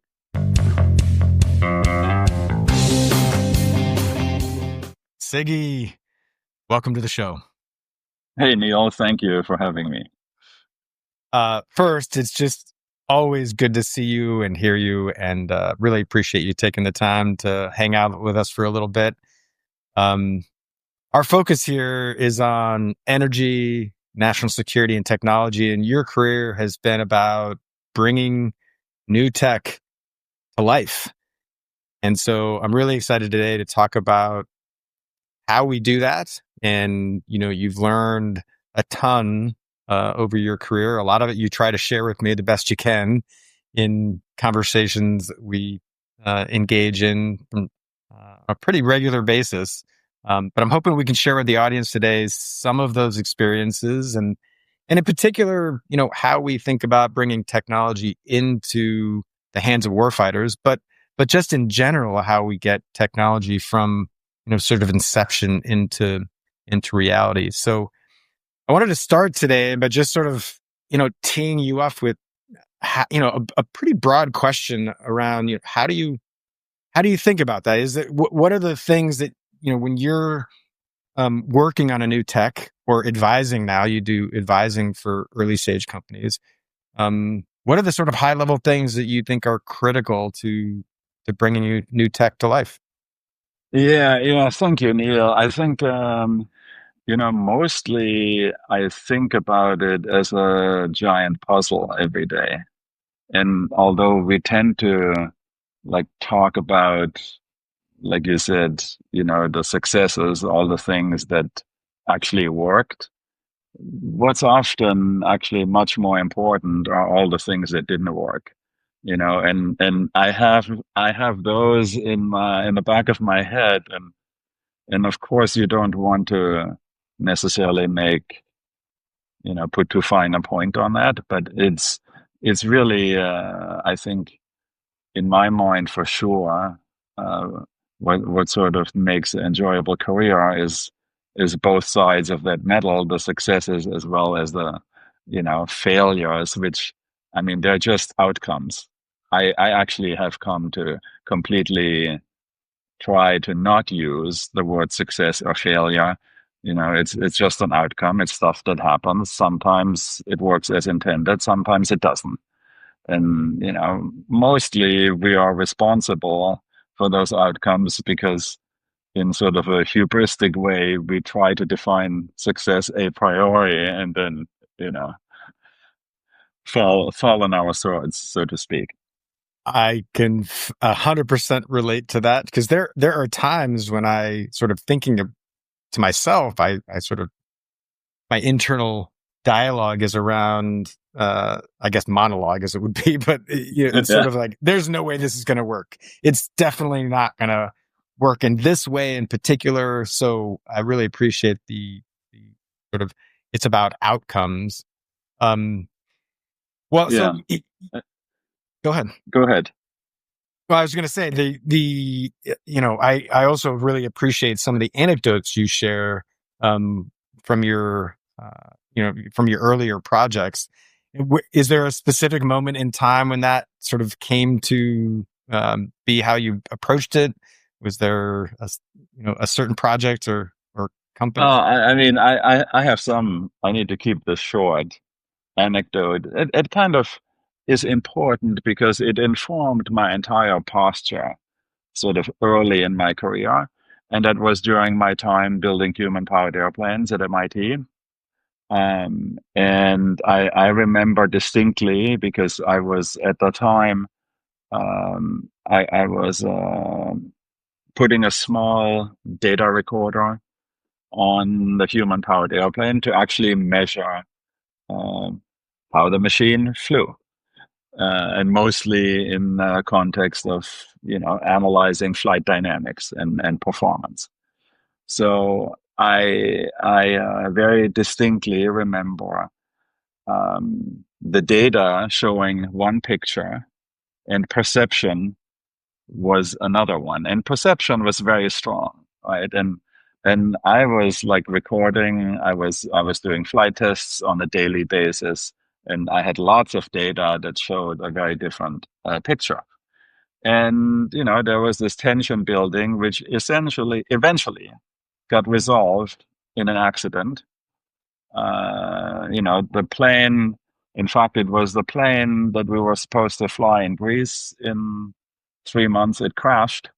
Siggy, welcome to the show. Hey, Neil. Thank you for having me. First, it's just always good to see you and hear you, and really appreciate you taking the time to hang out with us for a little bit. Our focus here is on energy, national security, and technology, and your career has been about bringing new tech to life. And so I'm really excited today to talk about how we do that. And, you've learned a ton over your career. A lot of it you try to share with me the best you can in conversations that we engage in on a pretty regular basis. But I'm hoping we can share with the audience today some of those experiences, and in particular, how we think about bringing technology into the hands of warfighters, but just in general, how we get technology from sort of inception into reality. So I wanted to start today by just sort of teeing you up with a pretty broad question around how do you think about that? Is it what are the things that when you're working on a new tech or advising? Now you do advising for early stage companies. what are the sort of high level things that you think are critical to bringing you new tech to life? Yeah. Thank you, Neil. I think, mostly I think about it as a giant puzzle every day. And although we tend to like talk about, like you said, the successes, all the things that actually worked, what's often actually much more important are all the things that didn't work. And I have those in the back of my head, and of course you don't want to necessarily put too fine a point on that, but it's really I think in my mind for sure, uh, what sort of makes an enjoyable career is both sides of that medal, the successes as well as the failures, which I mean they're just outcomes. I actually have come to completely try to not use the word success or failure. It's just an outcome. It's stuff that happens. Sometimes it works as intended, sometimes it doesn't. And mostly we are responsible for those outcomes because in sort of a hubristic way we try to define success a priori and then you know fall on our swords, so to speak. I can 100% relate to that, because there are times when I sort of to myself, I sort of, my internal dialogue is around, I guess monologue as it would be, but it's sort Yeah. of like, there's no way this is going to work. It's definitely not going to work in this way in particular. So I really appreciate the sort of, it's about outcomes. Um, well, Yeah. go ahead. Go ahead. Well, I was going to say I also really appreciate some of the anecdotes you share, from your, from your earlier projects. Is there a specific moment in time when that sort of came to, be how you approached it? Was there a certain project or company? I mean, I have some. I need to keep this short anecdote. It kind of is important because it informed my entire posture sort of early in my career. And that was during my time building human powered airplanes at MIT. And I remember distinctly because I was at the time, I was putting a small data recorder on the human powered airplane to actually measure um, how the machine flew. And mostly in the context of analyzing flight dynamics and performance. So I very distinctly remember the data showing one picture and perception was another one, and perception was very strong, right? And I was like recording. I was doing flight tests on a daily basis, and I had lots of data that showed a very different picture. And there was this tension building, which eventually got resolved in an accident. The plane. In fact, it was the plane that we were supposed to fly in Greece in 3 months. It crashed.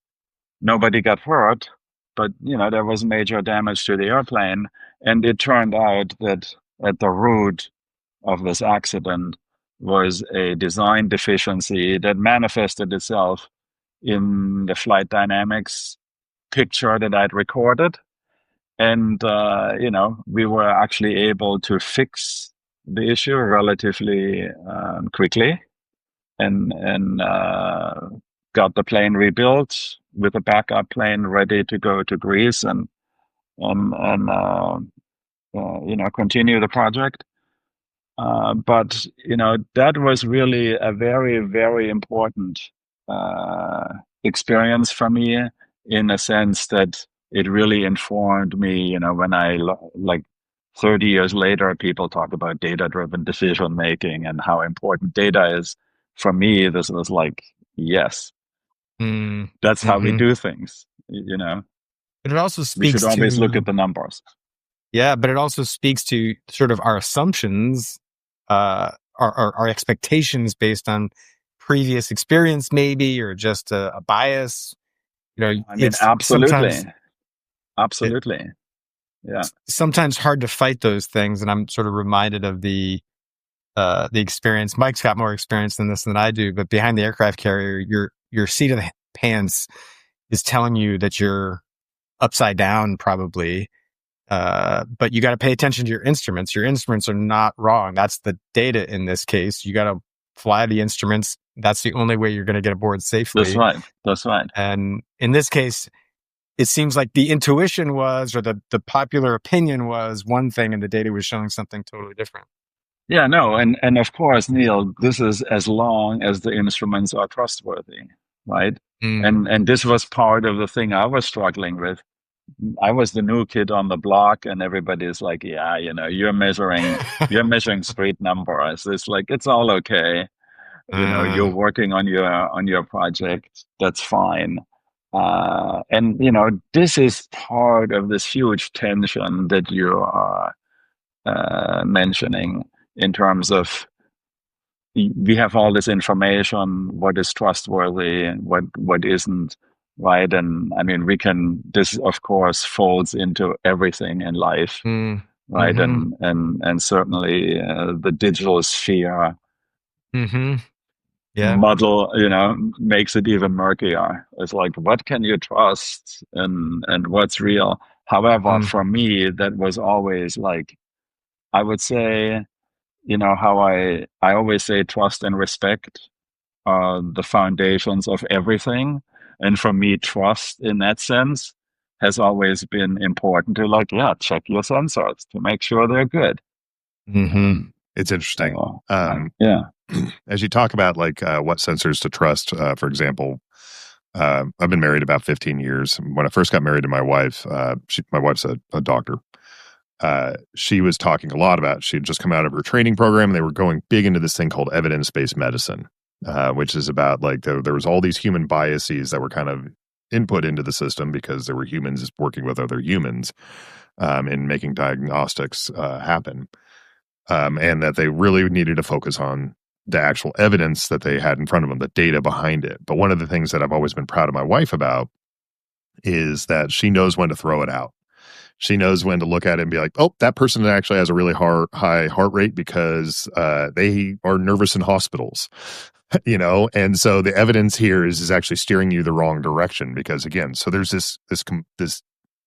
Nobody got hurt, but there was major damage to the airplane. And it turned out that at the root of this accident was a design deficiency that manifested itself in the flight dynamics picture that I'd recorded. And we were actually able to fix the issue relatively quickly, and got the plane rebuilt with a backup plane ready to go to Greece and continue the project. But that was really a very, very important uh, experience for me, in a sense that it really informed me. When like 30 years later, people talk about data-driven decision making and how important data is. For me, this was like, yes, that's how we Mm-hmm. do things. But it also We should speaks always look at to, the numbers. yeah, but it also speaks to sort of our assumptions, our expectations based on previous experience, maybe, or just a bias. I mean, It's absolutely, absolutely, yeah. sometimes hard to fight those things. And I'm sort of reminded of the experience. Mike's got more experience than this than I do, but behind the aircraft carrier, your seat of the pants is telling you that you're upside down, probably. But you got to pay attention to your instruments. Your instruments are not wrong. That's the data in this case. You got to fly the instruments. That's the only way you're going to get aboard That's safely. right. That's right. And in this case, it seems like the intuition was, or the popular opinion was one thing, and the data was showing something totally different. Yeah, no, and of course, Neil, this is as long as the instruments are trustworthy, right? And this was part of the thing I was struggling with. I was the new kid on the block, and everybody's like, "Yeah, you're measuring street numbers. It's like it's all okay. You're working on your project. That's fine." And this is part of this huge tension that you are mentioning in terms of we have all this information, what is trustworthy, what isn't, right? And I mean, this of course folds into everything in life, right? Mm-hmm. And certainly the digital sphere Mm-hmm. Yeah. model, makes it even murkier. It's like, what can you trust and what's real? However, for me, that was always like, I would say, how I always say trust and respect are the foundations of everything. And for me, trust in that sense has always been important to, like, yeah, check your sensors to make sure they're good. Mm-hmm. It's interesting. Yeah. As you talk about like what sensors to trust, for example, I've been married about 15 years. When I first got married to my wife, my wife's a doctor. She was talking a lot about, she had just come out of her training program, and they were going big into this thing called evidence-based medicine, which is about like there was all these human biases that were kind of input into the system because there were humans working with other humans in making diagnostics happen. And that they really needed to focus on the actual evidence that they had in front of them, the data behind it. But one of the things that I've always been proud of my wife about is that she knows when to throw it out. She knows when to look at it and be like, oh, that person actually has a really high heart rate because they are nervous in hospitals, And so the evidence here is actually steering you the wrong direction because, again, so there's this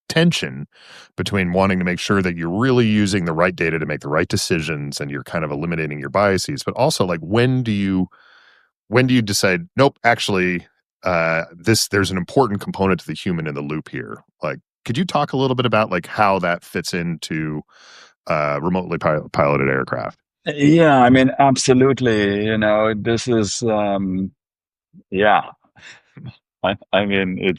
tension between wanting to make sure that you're really using the right data to make the right decisions and you're kind of eliminating your biases, but also like when do you decide, nope, actually there's an important component to the human in the loop here. Like, could you talk a little bit about like how that fits into remotely piloted aircraft? Yeah, I mean, absolutely. This is, yeah. I mean,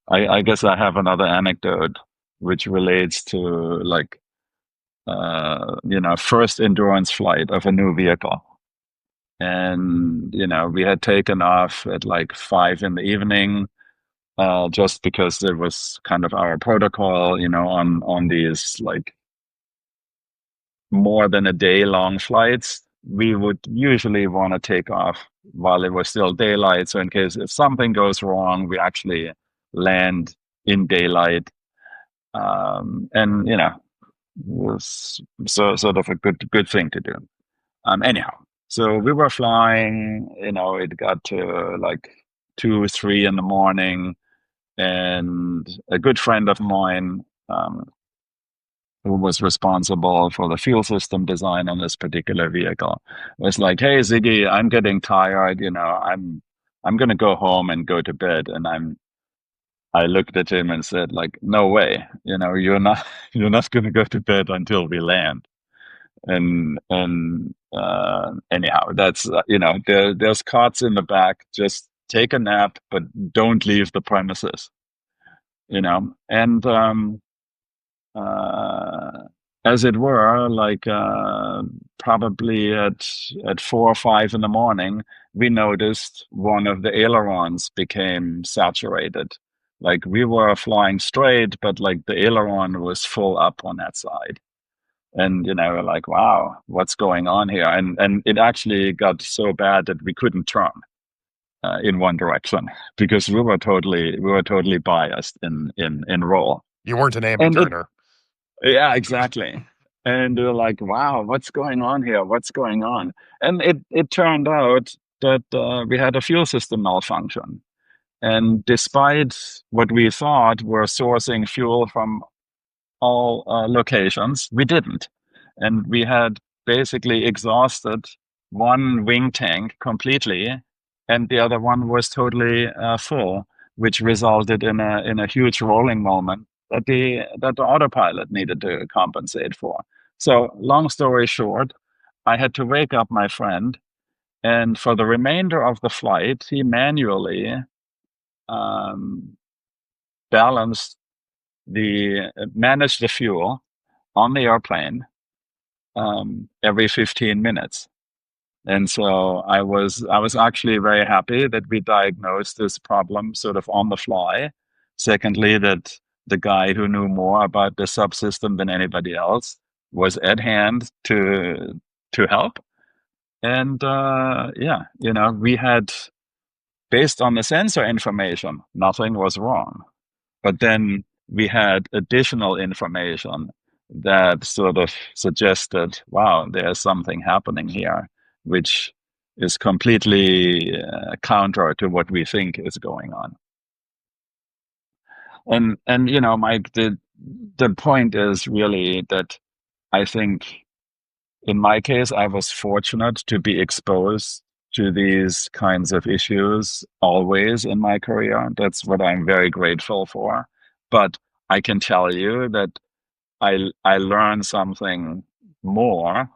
I guess I have another anecdote which relates to like, first endurance flight of a new vehicle. And, we had taken off at like 5 in the evening, just because it was kind of our protocol, on these like more than a day long flights. We would usually want to take off while it was still daylight. So in case if something goes wrong, we actually land in daylight. And was sort of a good thing to do. Anyhow, so we were flying. It got to like 2, 3 in the morning, and a good friend of mine, who was responsible for the fuel system design on this particular vehicle, was like, "Hey, Ziggy, I'm getting tired. I'm going to go home and go to bed." And I looked at him and said, like, "No way. You're not you're not going to go to bed until we land." And anyhow, that's there's cots in the back. Just take a nap, but don't leave the premises. And uh, as it were, like probably at 4 or 5 in the morning, we noticed one of the ailerons became saturated. Like we were flying straight, but like the aileron was full up on that side. And like, wow, what's going on here? And it actually got so bad that we couldn't turn in one direction because we were totally biased in role. You weren't an And turner. yeah, exactly. And they're like, wow, what's going on here? What's going on? And it turned out that we had a fuel system malfunction. And despite what we thought were sourcing fuel from all locations, we didn't. And we had basically exhausted one wing tank completely, and the other one was totally full, which resulted in a huge rolling moment that the autopilot needed to compensate for. So, long story short, I had to wake up my friend, and for the remainder of the flight, he manually um, balanced managed the fuel on the airplane every 15 minutes. And so I was actually very happy that we diagnosed this problem sort of on the fly. Secondly, that the guy who knew more about the subsystem than anybody else was at hand to help. And yeah, we had, based on the sensor information, nothing was wrong. But then we had additional information that sort of suggested, wow, there's something happening here, which is completely counter to what we think is going on. And Mike, the point is really that I think in my case, I was fortunate to be exposed to these kinds of issues always in my career. That's what I'm very grateful for. But I can tell you that I learn something more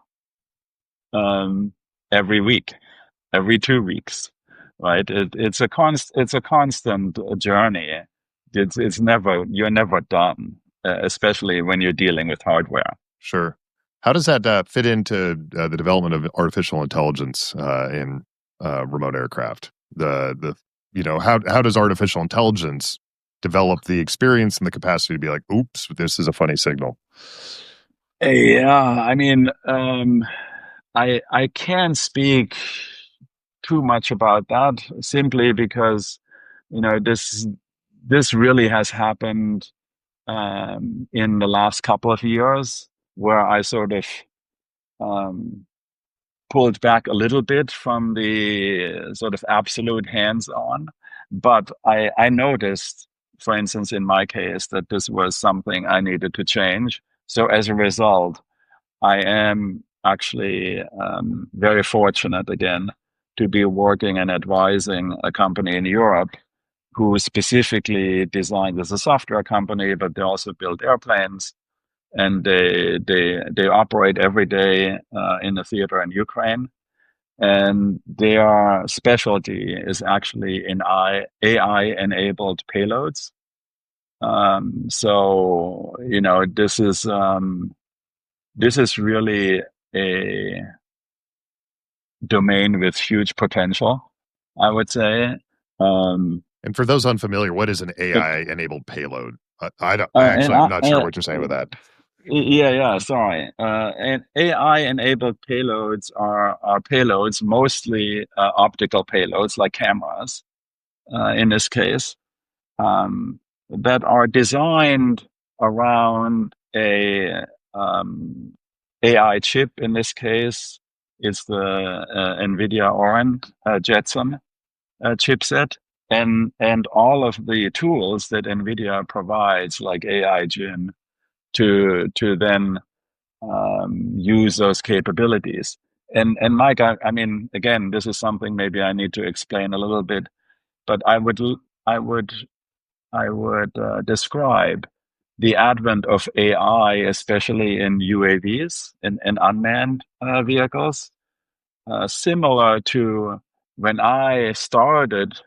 um, every week, every 2 weeks, right? It's a constant journey. It's never you're never done, especially when you're dealing with hardware. Sure. How does that fit into the development of artificial intelligence in remote aircraft? How does artificial intelligence develop the experience and the capacity to be like, oops, this is a funny signal? Yeah, I mean, I can't speak too much about that simply because this really has happened in the last couple of years, where I sort of um, pulled back a little bit from the sort of absolute hands-on. But I noticed, for instance, in my case, that this was something I needed to change. So as a result, I am actually very fortunate again to be working and advising a company in Europe who specifically designed as a software company, but they also build airplanes, and they operate every day in a theater in Ukraine. And their specialty is actually in AI-enabled payloads. So this is really a domain with huge potential, I would say. And for those unfamiliar, what is an AI-enabled payload? I'm not sure what you're saying with that. Yeah, sorry. And AI-enabled payloads are payloads, mostly optical payloads like cameras, in this case, that are designed around a AI chip. In this case, it's the NVIDIA Orin Jetson chipset, and all of the tools that NVIDIA provides, like AI Gym, to then use those capabilities. And Mike, I mean, again, this is something maybe I need to explain a little bit, but I would describe the advent of AI, especially in UAVs, in unmanned vehicles, similar to when I started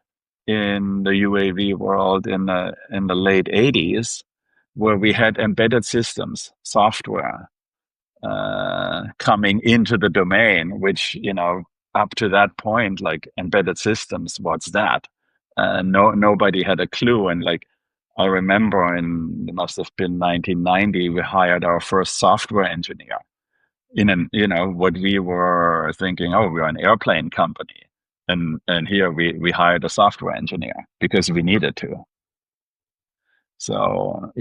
in the UAV world in the late 80s, where we had embedded systems, software, coming into the domain, which, up to that point, like embedded systems, what's that? Nobody had a clue. And like, I remember it must have been 1990, we hired our first software engineer what we were thinking, oh, we're an airplane company. And here we hired a software engineer because we needed to. So,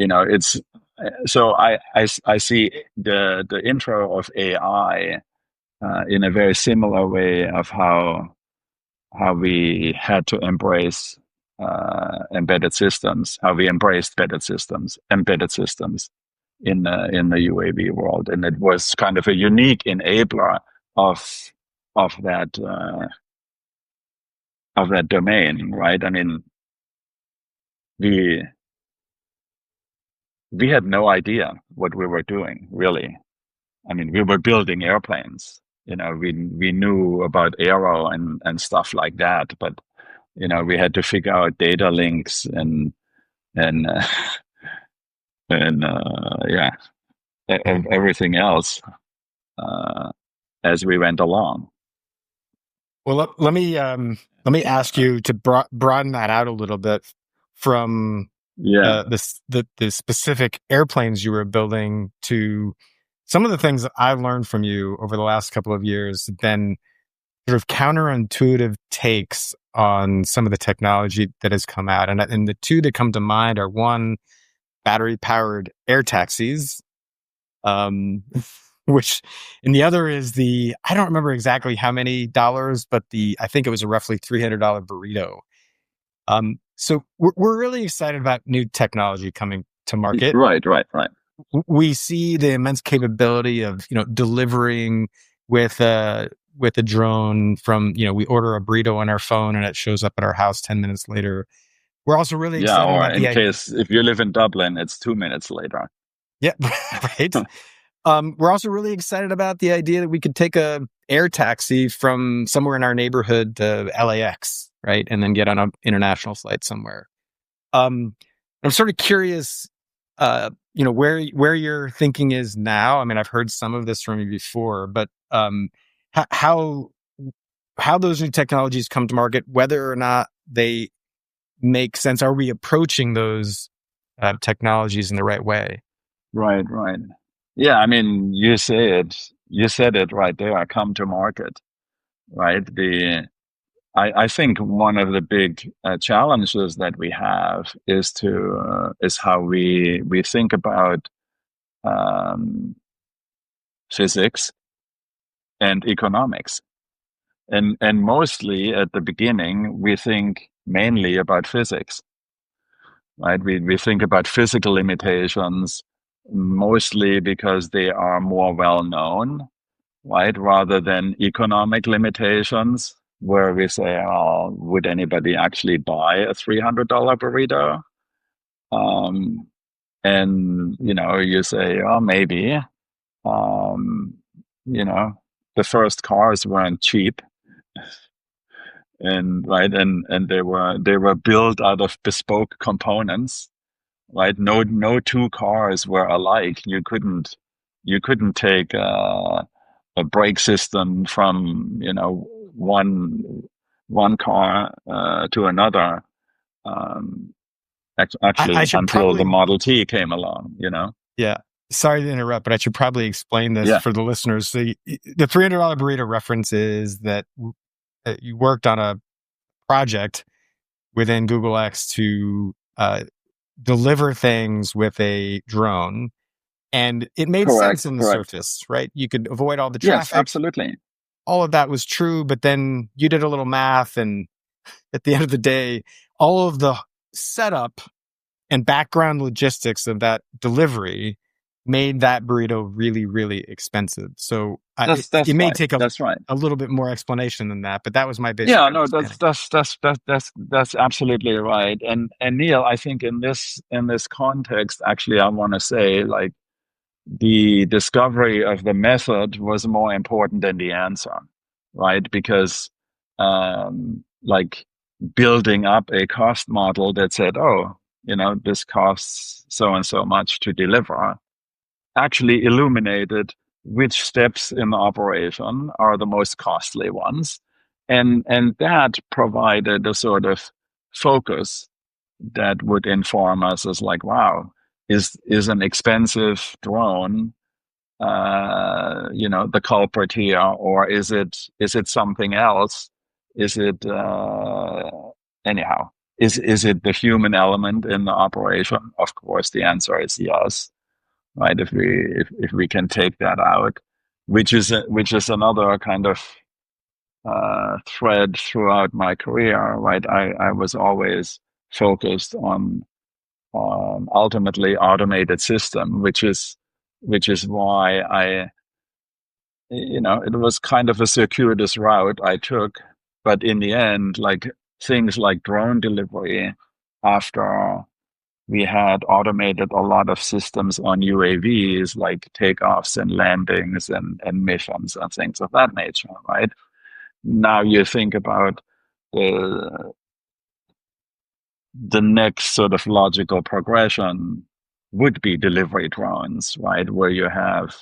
I see the intro of AI in a very similar way of how we had to embrace embedded systems, how we embraced embedded systems in the UAV world, and it was kind of a unique enabler of of that uh, of that domain, right? I mean, we we had no idea what we were doing, really. I mean, we were building airplanes. We knew about aero and stuff like that, but we had to figure out data links and and yeah, everything else uh, as we went along. Well, let me ask you to broaden that out a little bit from Yeah, the specific airplanes you were building to some of the things that I've learned from you over the last couple of years have been sort of counterintuitive takes on some of the technology that has come out. And the two that come to mind are, one, battery powered air taxis, um, which, and the other is I don't remember exactly how many dollars, but I think it was a roughly $300 burrito. So we're really excited about new technology coming to market. right. We see the immense capability of, delivering with a drone from, we order a burrito on our phone and it shows up at our house 10 minutes later. We're also really Yeah, excited or about in case if you live in Dublin, it's 2 minutes later. yeah, right. We're also really excited about the idea that we could take a air taxi from somewhere in our neighborhood to LAX, right? And then get on an international flight somewhere. I'm sort of curious, where your thinking is now. I mean, I've heard some of this from you before, but how those new technologies come to market, whether or not they make sense. Are we approaching those technologies in the right way? Right. Yeah, I mean, you said it right there. Come to market, right? I think one of the big challenges that we have is how we think about um, physics and economics, and mostly at the beginning we think mainly about physics, right? We think about physical limitations mostly because they are more well known, right? Rather than economic limitations, where we say, oh, would anybody actually buy a $300 burrito? Um, and, you say, oh, maybe. Um, you know, the first cars weren't cheap, and they were built out of bespoke components, right? No two cars were alike. You couldn't take a brake system from one car to another. Um, I actually, should until the probably, Model T came along. yeah. Sorry to interrupt, but I should probably explain this Yeah, for the listeners. So the $300 burrito reference is that you worked on a project within Google X to deliver things with a drone. And it made sense correct, in the correct. surface, right? You could avoid all the Yes, traffic. absolutely. All of that was true. But then you did a little math. And at the end of the day, all of the setup and background logistics of that delivery made that burrito really, really expensive. So That's it may right. take That's right. a little bit more explanation than that, but that was my basic Yeah, no, understanding. that's absolutely right. And Neil, I think in this context, actually, I want to say, like, the discovery of the method was more important than the answer, right? Because like, building up a cost model that said, oh, this costs so and so much to deliver, actually illuminated which steps in the operation are the most costly ones. And that provided a sort of focus that would inform us as like, wow, is an expensive drone the culprit here, or is it something else? Is it anyhow? Is it the human element in the operation? Of course, the answer is yes. Right? If we can take that out, which is another kind of thread throughout my career. Right? I was always focused on ultimately automated system, which is why it was kind of a circuitous route I took. But in the end, like things like drone delivery, after we had automated a lot of systems on UAVs, like takeoffs and landings and missions and things of that nature, right? Now you think about the the next sort of logical progression would be delivery drones, right? Where you have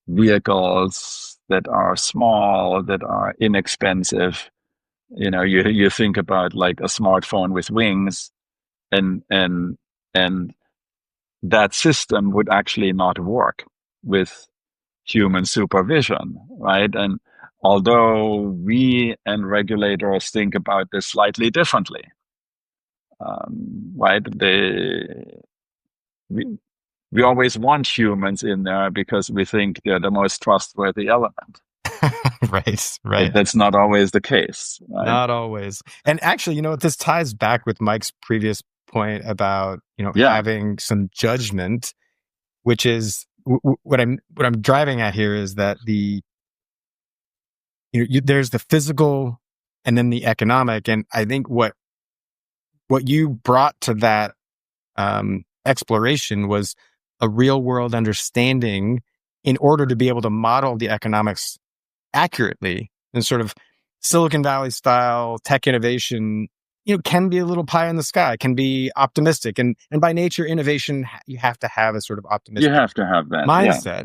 vehicles that are small, that are inexpensive. You think about like a smartphone with wings, and that system would actually not work with human supervision, right? And although we and regulators think about this slightly differently, right? We, we always want humans in there because we think they're the most trustworthy element. Right. That's not always the case, right? Not always. And actually, this ties back with Mike's previous point about, Yeah. having some judgment, which is what I'm driving at here is that there's the physical and then the economic. And I think what you brought to that exploration was a real world understanding in order to be able to model the economics accurately, and sort of Silicon Valley style tech innovation, can be a little pie in the sky, can be optimistic. And by nature, innovation, you have to have a sort of optimistic You have to have that mindset. Yeah.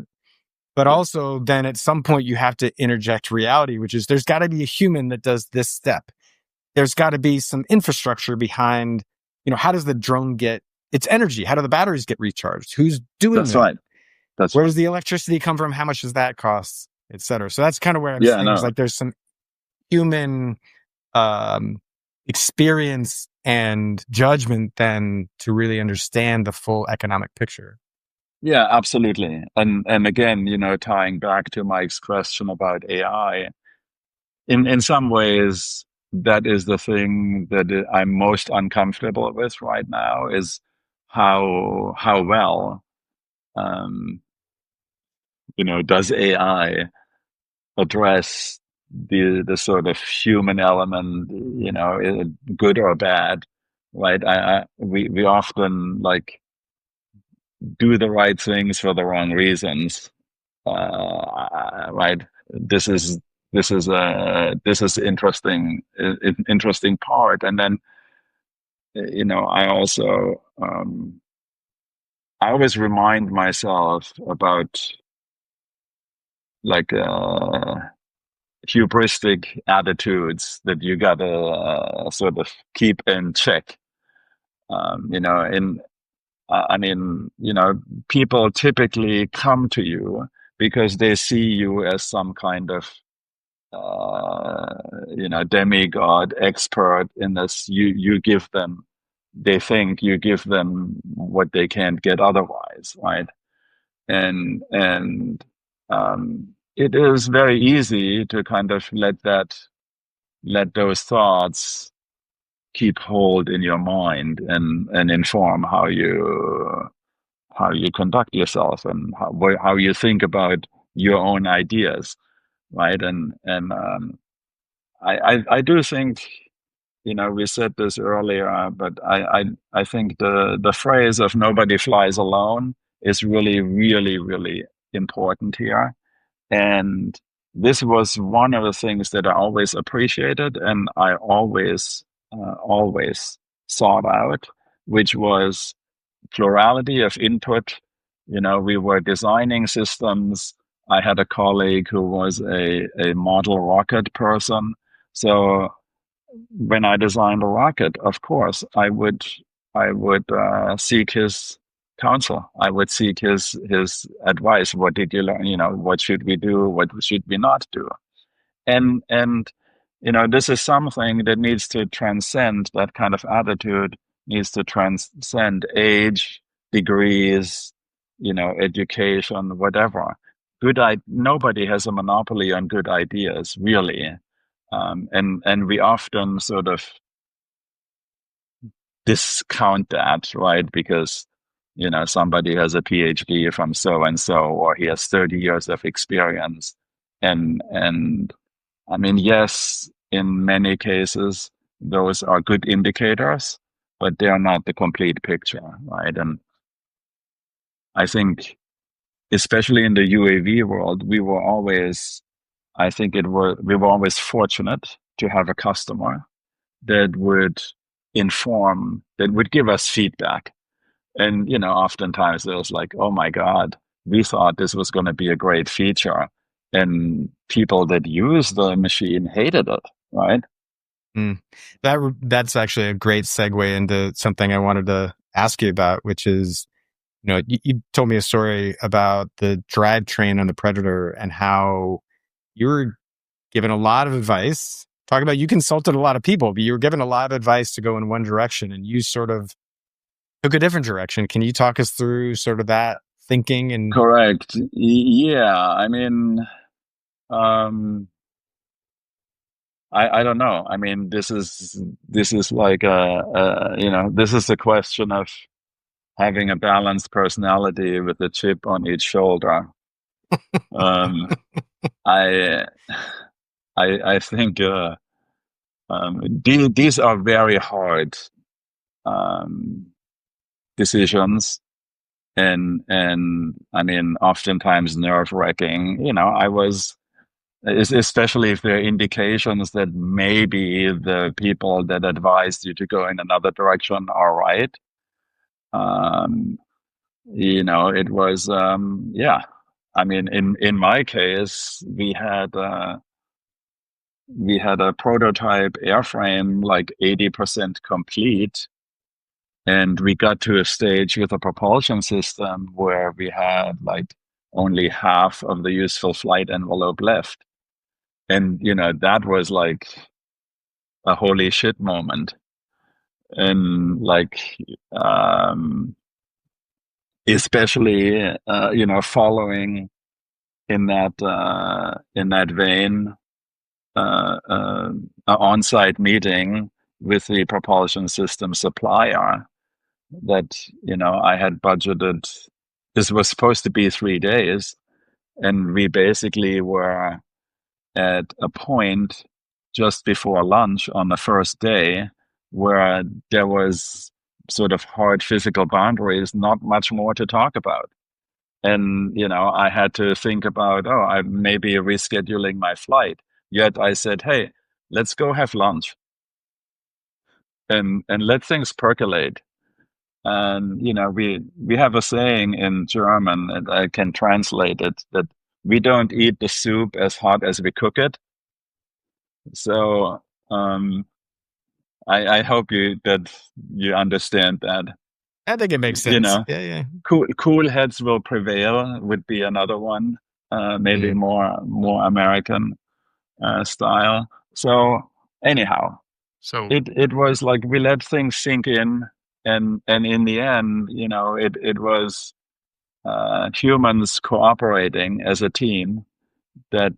But also then at some point you have to interject reality, which is there's got to be a human that does this step. There's got to be some infrastructure behind, how does the drone get its energy? How do the batteries get recharged? Who's doing That's that? right. Where does the electricity come from? How much does that cost? Et cetera. So that's kind of where I'm saying is like there's some human experience and judgment then to really understand the full economic picture. Yeah, absolutely. And again, tying back to Mike's question about AI, in some ways, that is the thing that I'm most uncomfortable with right now is how well does AI address the sort of human element, good or bad, right? We often like do the right things for the wrong reasons, right? This is interesting part, and then I also I always remind myself about like hubristic attitudes that you gotta sort of keep in check. I mean, people typically come to you because they see you as some kind of, demigod expert in this. You give them, they think you give them what they can't get otherwise, right? And it is very easy to kind of let those thoughts keep hold in your mind and inform how you conduct yourself and how you think about your own ideas, right? And I do think, we said this earlier, but I think the phrase of "nobody flies alone" is really, really, really important here. And this was one of the things that I always appreciated and I always sought out, which was plurality of input. We were designing systems. I had a colleague who was a model rocket person. So when I designed a rocket, of course, I would I would seek his counsel. I would seek his advice. What did you learn? What should we do? What should we not do? And this is something that needs to transcend, that kind of attitude needs to transcend age, degrees, education, whatever. Nobody has a monopoly on good ideas, really. And we often sort of discount that, right? Because, somebody has a PhD from so and so, or he has 30 years of experience. And I mean, yes, in many cases, those are good indicators, but they are not the complete picture, right? And I think, especially in the UAV world, we were always fortunate to have a customer that would give us feedback. And, oftentimes it was like, oh my God, we thought this was going to be a great feature. And people that use the machine hated it, right? Mm. That's actually a great segue into something I wanted to ask you about, which is, you told me a story about the drivetrain on the Predator and how you were given a lot of advice. Talk about, you consulted a lot of people, but you were given a lot of advice to go in one direction and you sort of took a different direction. Can you talk us through sort of that thinking? And Correct. Yeah. I mean, I don't know. I mean, this is like this is a question of having a balanced personality with a chip on each shoulder. Um, I I think these are very hard um, decisions, and I mean, oftentimes nerve-wracking. Especially if there are indications that maybe the people that advised you to go in another direction are right. It was, yeah. I mean, in my case, we had a prototype airframe like 80% complete, and we got to a stage with a propulsion system where we had like only half of the useful flight envelope left. And, that was like a holy shit moment. And like, especially, following in that vein, an on-site meeting with the propulsion system supplier that, I had budgeted. This was supposed to be 3 days, and we basically were at a point just before lunch on the first day where there was sort of hard physical boundaries, not much more to talk about. And, I had to think about, oh, I may be rescheduling my flight. Yet I said, hey, let's go have lunch and let things percolate. And, we have a saying in German, and I can translate it, that we don't eat the soup as hot as we cook it. So um, I hope that you understand that. I think it makes You sense. know, Yeah, yeah. cool heads will prevail would be another one. Maybe Mm. more American style. So anyhow, So it was like we let things sink in, and in the end, it was humans cooperating as a team that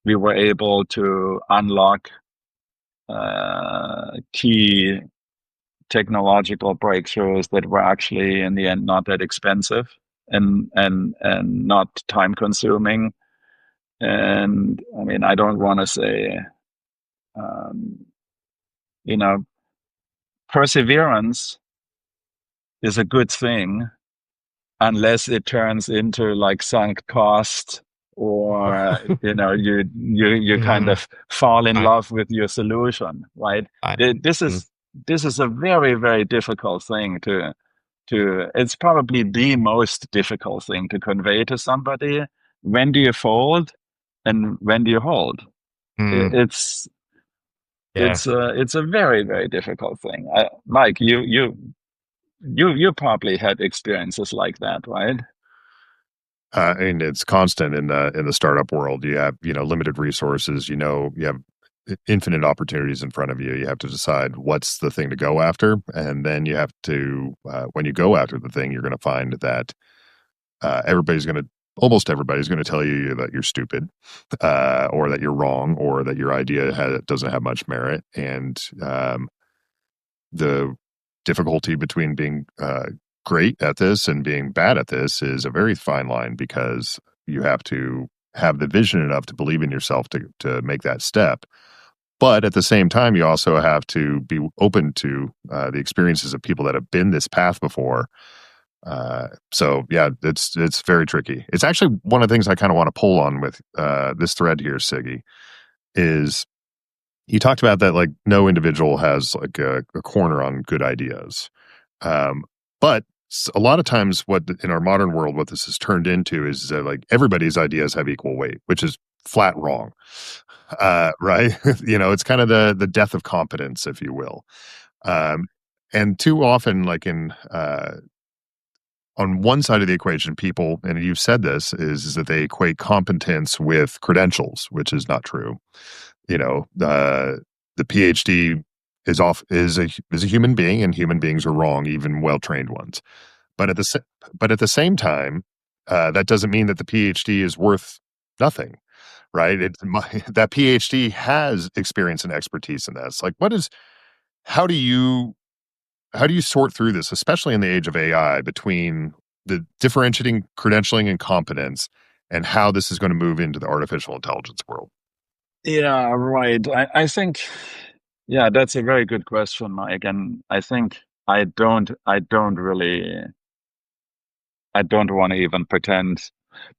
we were able to unlock key technological breakthroughs that were actually in the end not that expensive and not time consuming. And I mean, I don't want to say, um, you know, perseverance is a good thing unless it turns into like sunk cost, or you kind Mhm. of fall in Fine. love with your solution, right? Fine. This Mm. is a very, very difficult thing to it's probably the most difficult thing to convey to somebody. When do you fold and when do you hold? Mm. It's Yeah. It's a very, very difficult thing. Mike, you probably had experiences like that, right? And it's constant in the startup world. You have, limited resources. You have infinite opportunities in front of you. You have to decide what's the thing to go after, and then you have to, when you go after the thing, you're going to find that almost everybody's going to tell you that you're stupid, or that you're wrong, or that your idea doesn't have much merit. And the difficulty between being great at this and being bad at this is a very fine line, because you have to have the vision enough to believe in yourself to make that step. But at the same time, you also have to be open to the experiences of people that have been this path before. So yeah, it's very tricky. It's actually one of the things I kind of want to pull on with this thread here, Siggy, is you talked about that, like, no individual has like a corner on good ideas. But a lot of times what in our modern world, what this has turned into is that, like, everybody's ideas have equal weight, which is flat wrong. Right. It's kind of the death of competence, if you will. Um, and too often, like, on one side of the equation, people, and you've said this, is that they equate competence with credentials, which is not true. The PhD is a human being, and human beings are wrong, even well trained ones. But but at the same time, that doesn't mean that the PhD is worth nothing, right? That PhD has experience and expertise in that. It's like, how do you sort through this, especially in the age of AI, between the differentiating credentialing and competence, and how this is going to move into the artificial intelligence world? Yeah, right. I think, yeah, that's a very good question, Mike. And I think I don't want to even pretend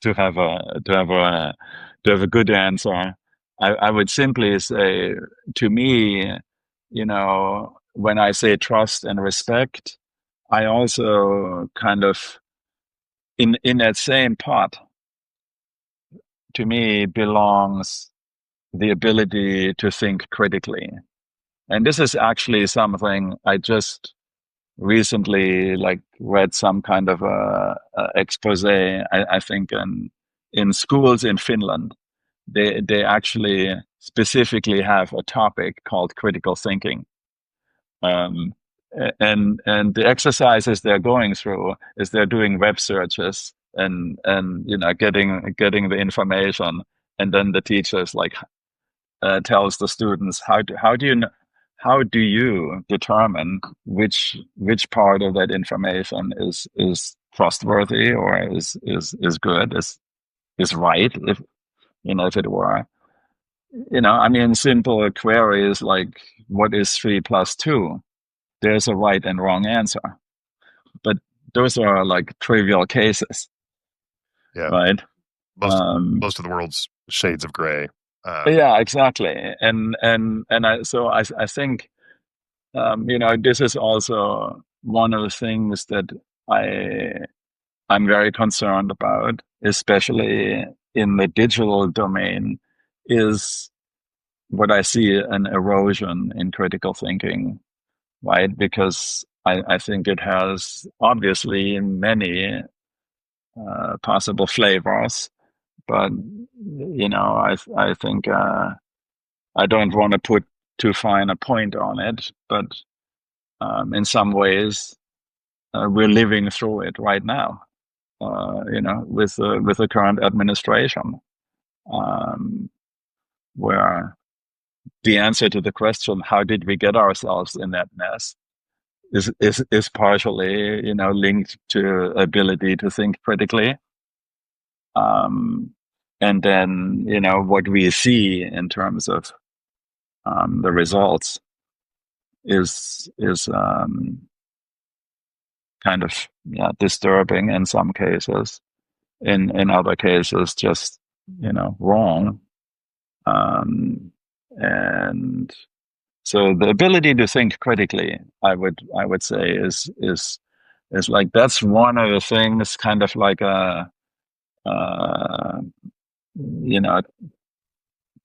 to have a good answer. I would simply say, to me, when I say trust and respect, I also kind of in that same pot, to me, belongs the ability to think critically. And this is actually something I just recently like read some kind of a expose. I think in schools in Finland, they actually specifically have a topic called critical thinking. Um, and the exercises they're going through is they're doing web searches and getting the information, and then the teachers like tells the students how do you determine which part of that information is trustworthy or is good, is right, if if it were, I mean, simple queries like what is 3 plus 2, there's a right and wrong answer, but those are like trivial cases, Yeah, right? most um most of the world's shades of gray. yeah, exactly. And I think, this is also one of the things that I I'm very concerned about, especially in the digital domain, is what I see an erosion in critical thinking, right? Because I think it has obviously many possible flavors, but I think I don't want to put too fine a point on it, but in some ways, we're living through it right now. With the current administration, um, where the answer to the question "How did we get ourselves in that mess?" is partially, linked to ability to think critically, um, and then what we see in terms of the results is kind of, yeah, disturbing in some cases. In other cases, just wrong. Um, and so the ability to think critically, I would say, is like, that's one of the things, kind of like a uh, you know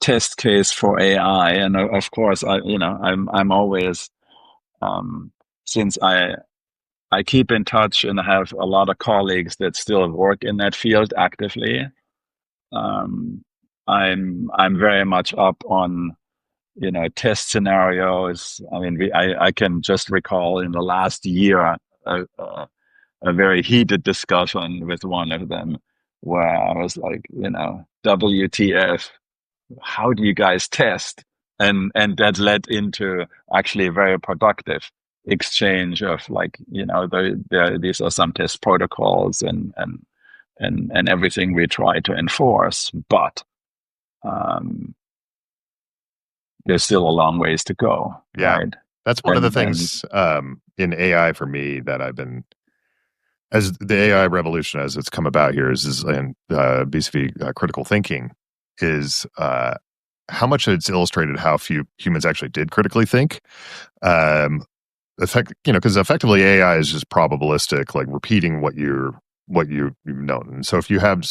test case for AI. And of course, I'm always, since I keep in touch and have a lot of colleagues that still work in that field actively. I'm very much up on test scenarios. I mean, I can just recall in the last year a very heated discussion with one of them where I was like, WTF, how do you guys test? And that led into actually a very productive exchange of like, these are some test protocols and everything we try to enforce, but there's still a long ways to go. Yeah. Right. That's one of the things in AI for me that I've been, as the AI revolution as it's come about here is and vis-a-vis critical thinking is how much it's illustrated how few humans actually did critically think. Because effectively AI is just probabilistic, like repeating what you've known. And so if you have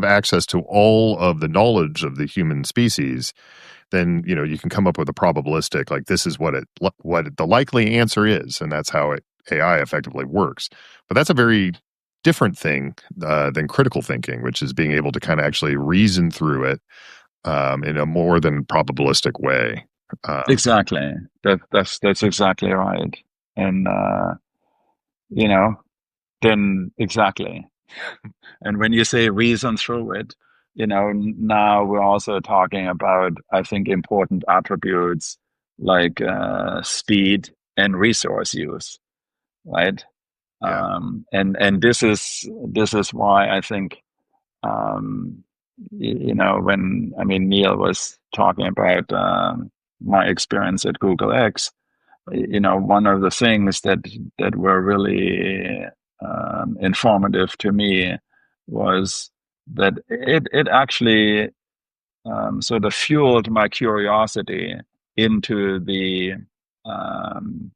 access to all of the knowledge of the human species, then you can come up with a probabilistic, like this is what the likely answer is, and that's how AI effectively works. But that's a very different thing than critical thinking, which is being able to kind of actually reason through it in a more than probabilistic way. Exactly. That's exactly right. And then exactly. And when you say reason through it, now we're also talking about, I think, important attributes like speed and resource use, right? Yeah. And this is why I think, when Neil was talking about my experience at Google X, one of the things that were really informative to me was that it actually sort of fueled my curiosity into the um,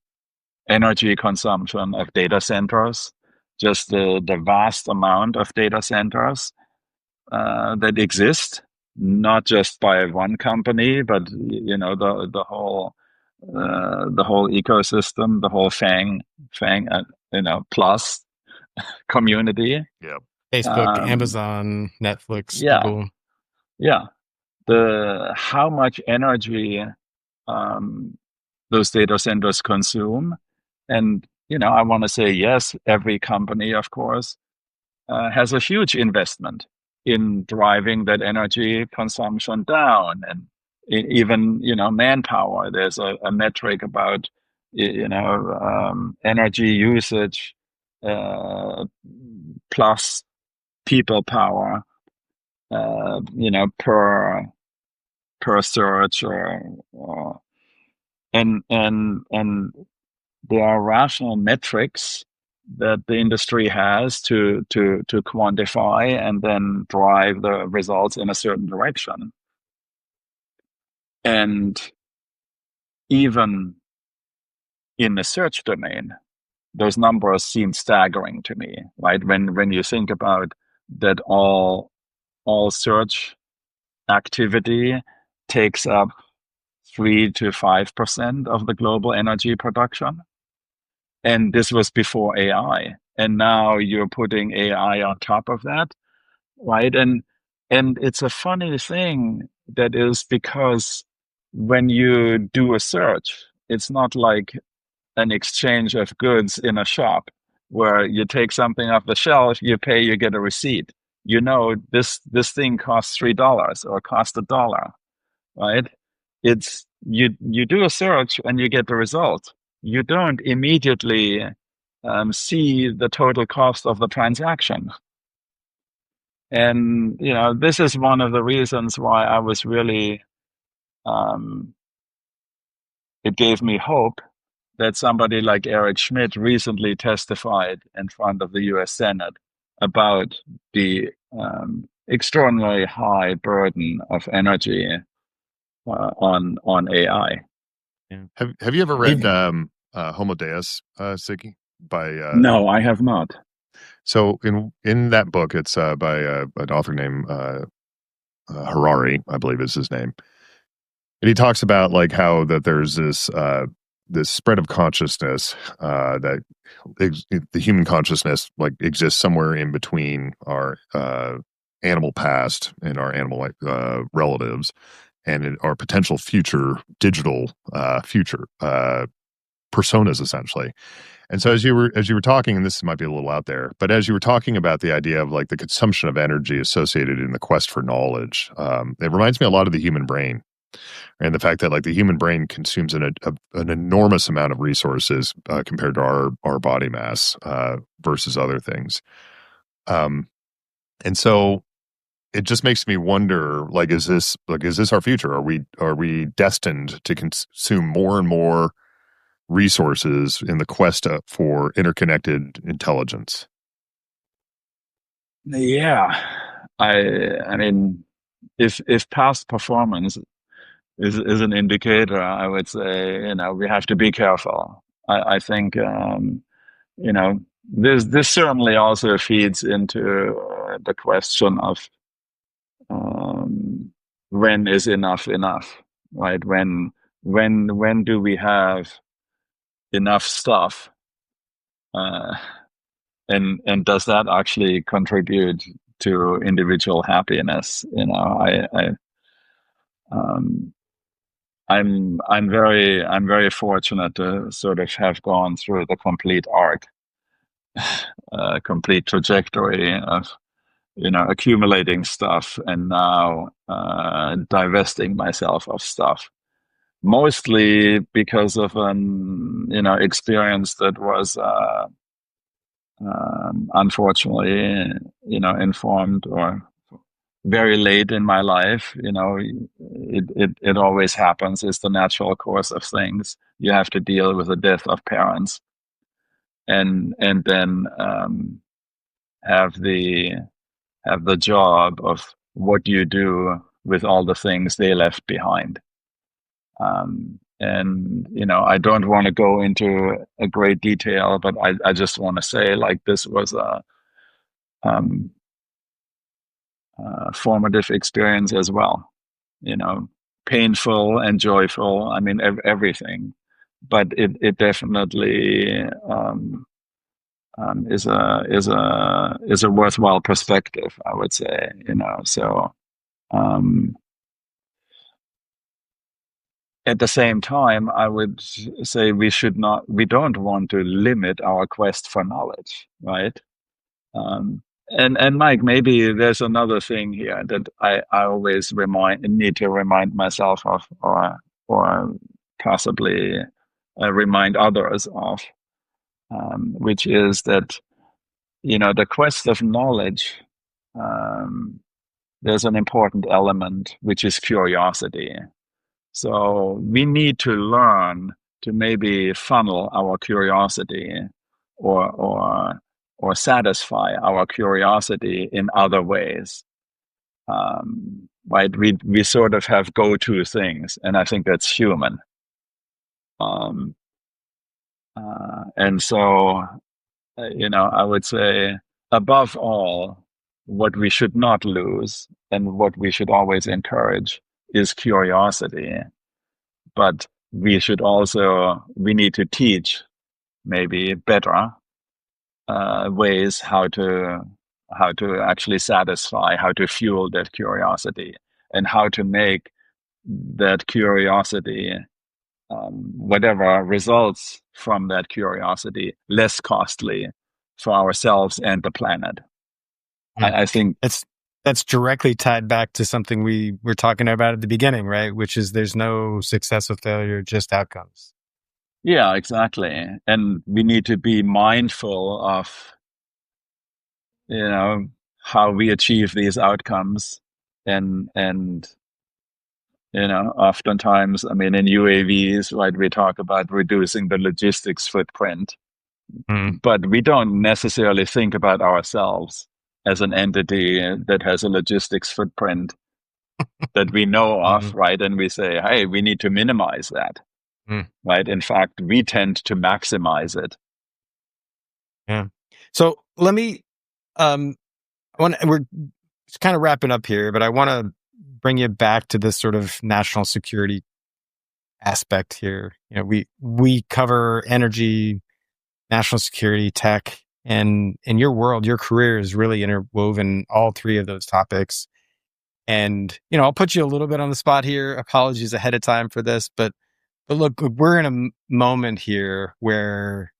energy consumption of data centers, just the vast amount of data centers that exist, not just by one company, but the whole ecosystem, the whole FANG, plus community. Yeah. Facebook, Amazon, Netflix, Yeah, Google. yeah. The how much energy those data centers consume, and I want to say yes, every company, of course, has a huge investment in driving that energy consumption down, and even manpower. There's a metric about energy usage plus people power, per search, or and there are rational metrics that the industry has to quantify and then drive the results in a certain direction. And even in the search domain, those numbers seem staggering to me, right? When you think about that all search activity takes up 3 to 5% of the global energy production. And this was before AI. And now you're putting AI on top of that, right? And it's a funny thing that is, because when you do a search, it's not like an exchange of goods in a shop where you take something off the shelf, you pay, you get a receipt. This thing costs $3 or cost $1, right? It's you do a search and you get the result. You don't immediately see the total cost of the transaction. And this is one of the reasons why I was really it gave me hope that somebody like Eric Schmidt recently testified in front of the U.S. Senate about the extraordinarily high burden of energy on AI. Yeah. Have you ever read Homo Deus, Siggy? By No, I have not. So in that book, it's by an author named Harari, I believe is his name. And he talks about like how that there's this spread of consciousness that the human consciousness like exists somewhere in between our animal past and our animal relatives and in our potential future digital future personas essentially. And so as you were talking, and this might be a little out there, but as you were talking about the idea of like the consumption of energy associated in the quest for knowledge, it reminds me a lot of the human brain and the fact that like the human brain consumes an enormous amount of resources compared to our body mass versus other things. And so it just makes me wonder, like, is this our future? Are we destined to consume more and more resources in the quest for interconnected intelligence? Yeah, I mean, if past performance is an indicator, I would say, we have to be careful. I think, this certainly also feeds into the question of when is enough enough, right? When do we have enough stuff, uh, and does that actually contribute to individual happiness? Um, I'm very fortunate to sort of have gone through the complete arc, complete trajectory of accumulating stuff and now divesting myself of stuff. Mostly because of an experience that was unfortunately informed or very late in my life. It always happens. It's the natural course of things. You have to deal with the death of parents, and then have the job of what do you do with all the things they left behind. And I don't want to go into a great detail, but I just want to say, like, this was a formative experience as well. Painful and joyful. I mean, everything, but it definitely is a worthwhile perspective, I would say. So. At the same time, I would say we don't want to limit our quest for knowledge, right? And Mike, maybe there's another thing here that I always need to remind myself of, or possibly remind others of, which is that, the quest of knowledge, there's an important element, which is curiosity. So we need to learn to maybe funnel our curiosity or satisfy our curiosity in other ways. Right? We sort of have go-to things, and I think that's human. And so, I would say, above all, what we should not lose and what we should always encourage is curiosity. But we need to teach maybe better ways how to actually satisfy, how to fuel that curiosity, and how to make that curiosity, whatever results from that curiosity, less costly for ourselves and the planet. I think that's directly tied back to something we were talking about at the beginning, right? Which is there's no success or failure, just outcomes. Yeah, exactly. And we need to be mindful of, how we achieve these outcomes. And oftentimes, I mean, in UAVs, right, we talk about reducing the logistics footprint, but we don't necessarily think about ourselves as an entity that has a logistics footprint that we know of, right? And we say, hey, we need to minimize that, right? In fact, we tend to maximize it. Yeah. So let me, we're kind of wrapping up here, but I want to bring you back to this sort of national security aspect here. We cover energy, national security, tech, and in your world, your career is really interwoven all three of those topics. And I'll put you a little bit on the spot here. Apologies ahead of time for this, but look, we're in a moment here where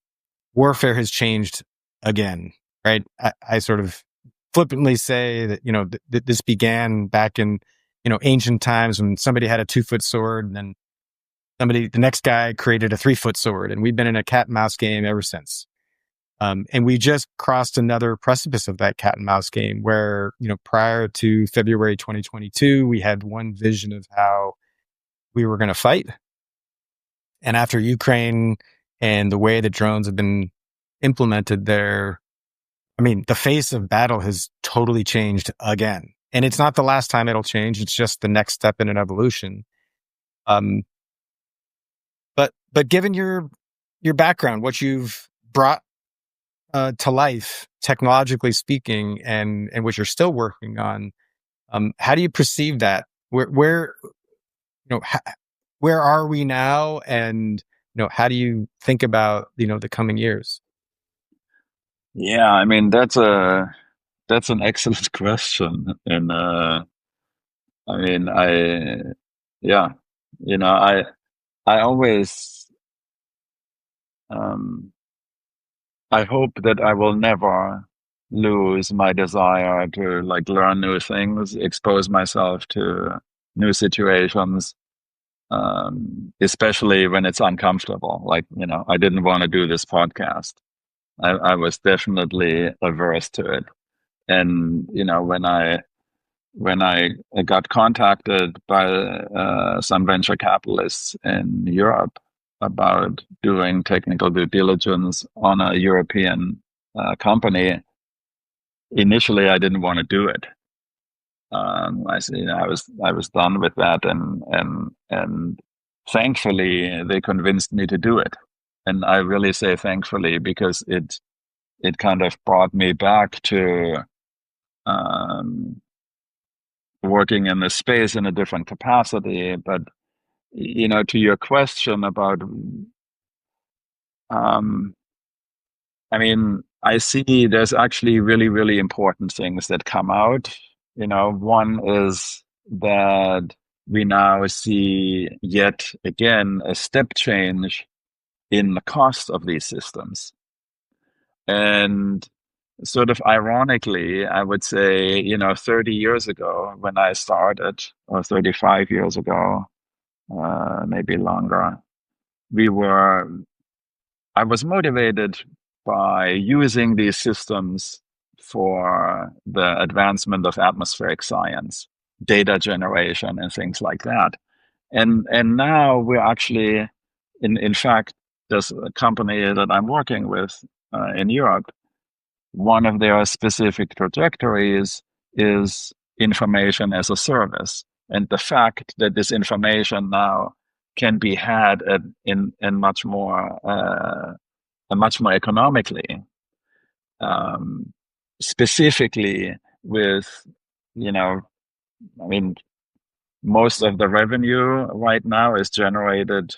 warfare has changed again, right? I sort of flippantly say that this began back in ancient times when somebody had a 2-foot sword, and then the next guy created a 3-foot sword, and we've been in a cat and mouse game ever since. And we just crossed another precipice of that cat and mouse game where, prior to February 2022, we had one vision of how we were going to fight. And after Ukraine and the way the drones have been implemented there, the face of battle has totally changed again. And it's not the last time it'll change. It's just the next step in an evolution. But given your background, what you've brought to life, technologically speaking, and what you're still working on, how do you perceive that? Where are we now, and how do you think about the coming years? Yeah, that's an excellent question, and yeah, I always I hope that I will never lose my desire to learn new things, expose myself to new situations, especially when it's uncomfortable. I didn't want to do this podcast. I was definitely averse to it. And, when I got contacted by some venture capitalists in Europe about doing technical due diligence on a European company, initially I didn't want to do it. I said, I was done with that, and thankfully they convinced me to do it. And I really say thankfully, because it kind of brought me back to working in this space in a different capacity. But to your question about, I see there's actually really, really important things that come out. One is that we now see yet again a step change in the cost of these systems. And sort of ironically, I would say, 30 years ago when I started, or 35 years ago, maybe longer, I was motivated by using these systems for the advancement of atmospheric science, data generation, and things like that. And now we're actually, in fact, there's a company that I'm working with in Europe. One of their specific trajectories is information as a service, and the fact that this information now can be had in much more economically, specifically with, most of the revenue right now is generated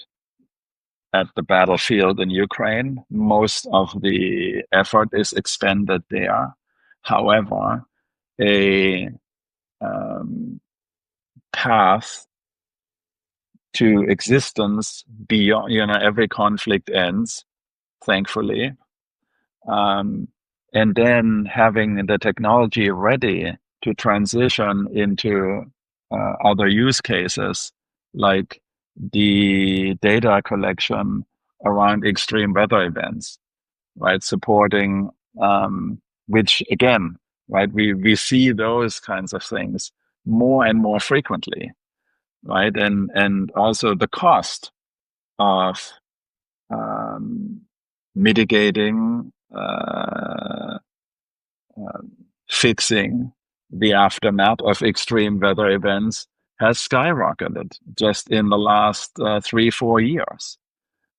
at the battlefield in Ukraine. Most of the effort is expended there. However, a path to existence beyond, every conflict ends, thankfully. And then having the technology ready to transition into other use cases, like the data collection around extreme weather events, right? Supporting, which again, right, we see those kinds of things more and more frequently, right? And also the cost of mitigating, fixing the aftermath of extreme weather events has skyrocketed just in the last 3-4 years,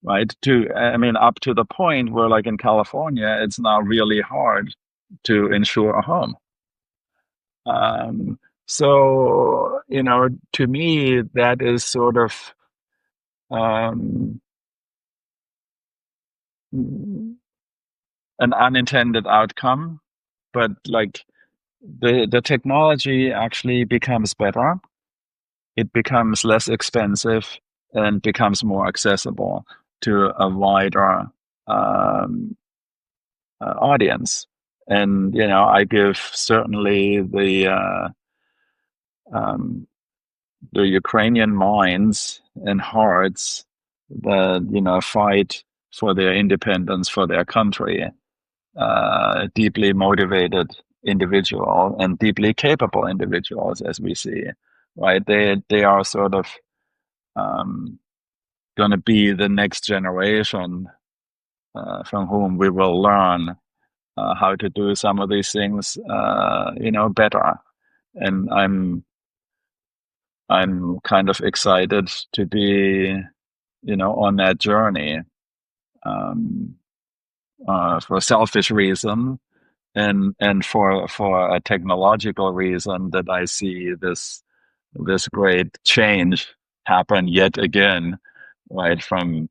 right? Up to the point where, like in California, it's now really hard to insure a home. So, to me, that is sort of um, an unintended outcome, but like the technology actually becomes better. It becomes less expensive and becomes more accessible to a wider um, audience. And I give certainly um, the Ukrainian minds and hearts that fight for their independence, for their country, deeply motivated individual and deeply capable individuals, as we see, right? They are sort of going to be the next generation from whom we will learn how to do some of these things, better. And I'm kind of excited to be, on that journey, um, for a selfish reason, and for a technological reason, that I see this great change happen yet again, right? From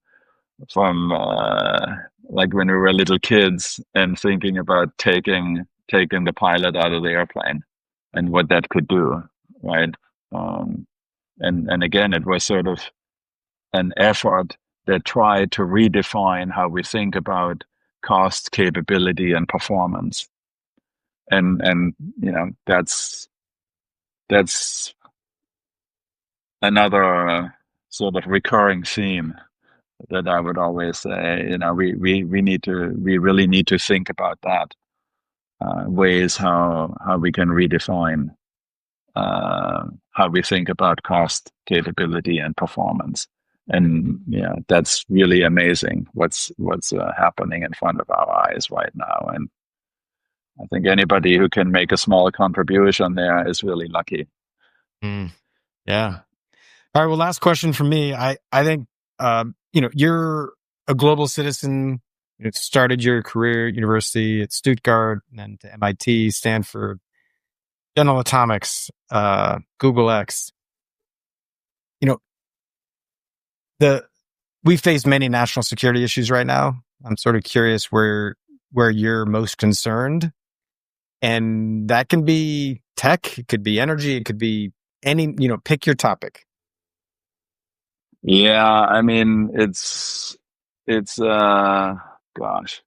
like when we were little kids and thinking about taking the pilot out of the airplane and what that could do, right? Um, and again, it was sort of an effort that tried to redefine how we think about cost, capability, and performance. And that's another sort of recurring theme that I would always say. We really need to think about that, ways how we can redefine how we think about cost, capability, and performance. And yeah, that's really amazing what's happening in front of our eyes right now. And I think anybody who can make a small contribution there is really lucky. Yeah. All right. Well, last question for me. I think, you're a global citizen. You started your career at university at Stuttgart, and then to MIT, Stanford, General Atomics, Google X. You know, we face many national security issues right now. I'm sort of curious where you're most concerned, and that can be tech, it could be energy, it could be any. Pick your topic. Yeah, I mean, it's gosh.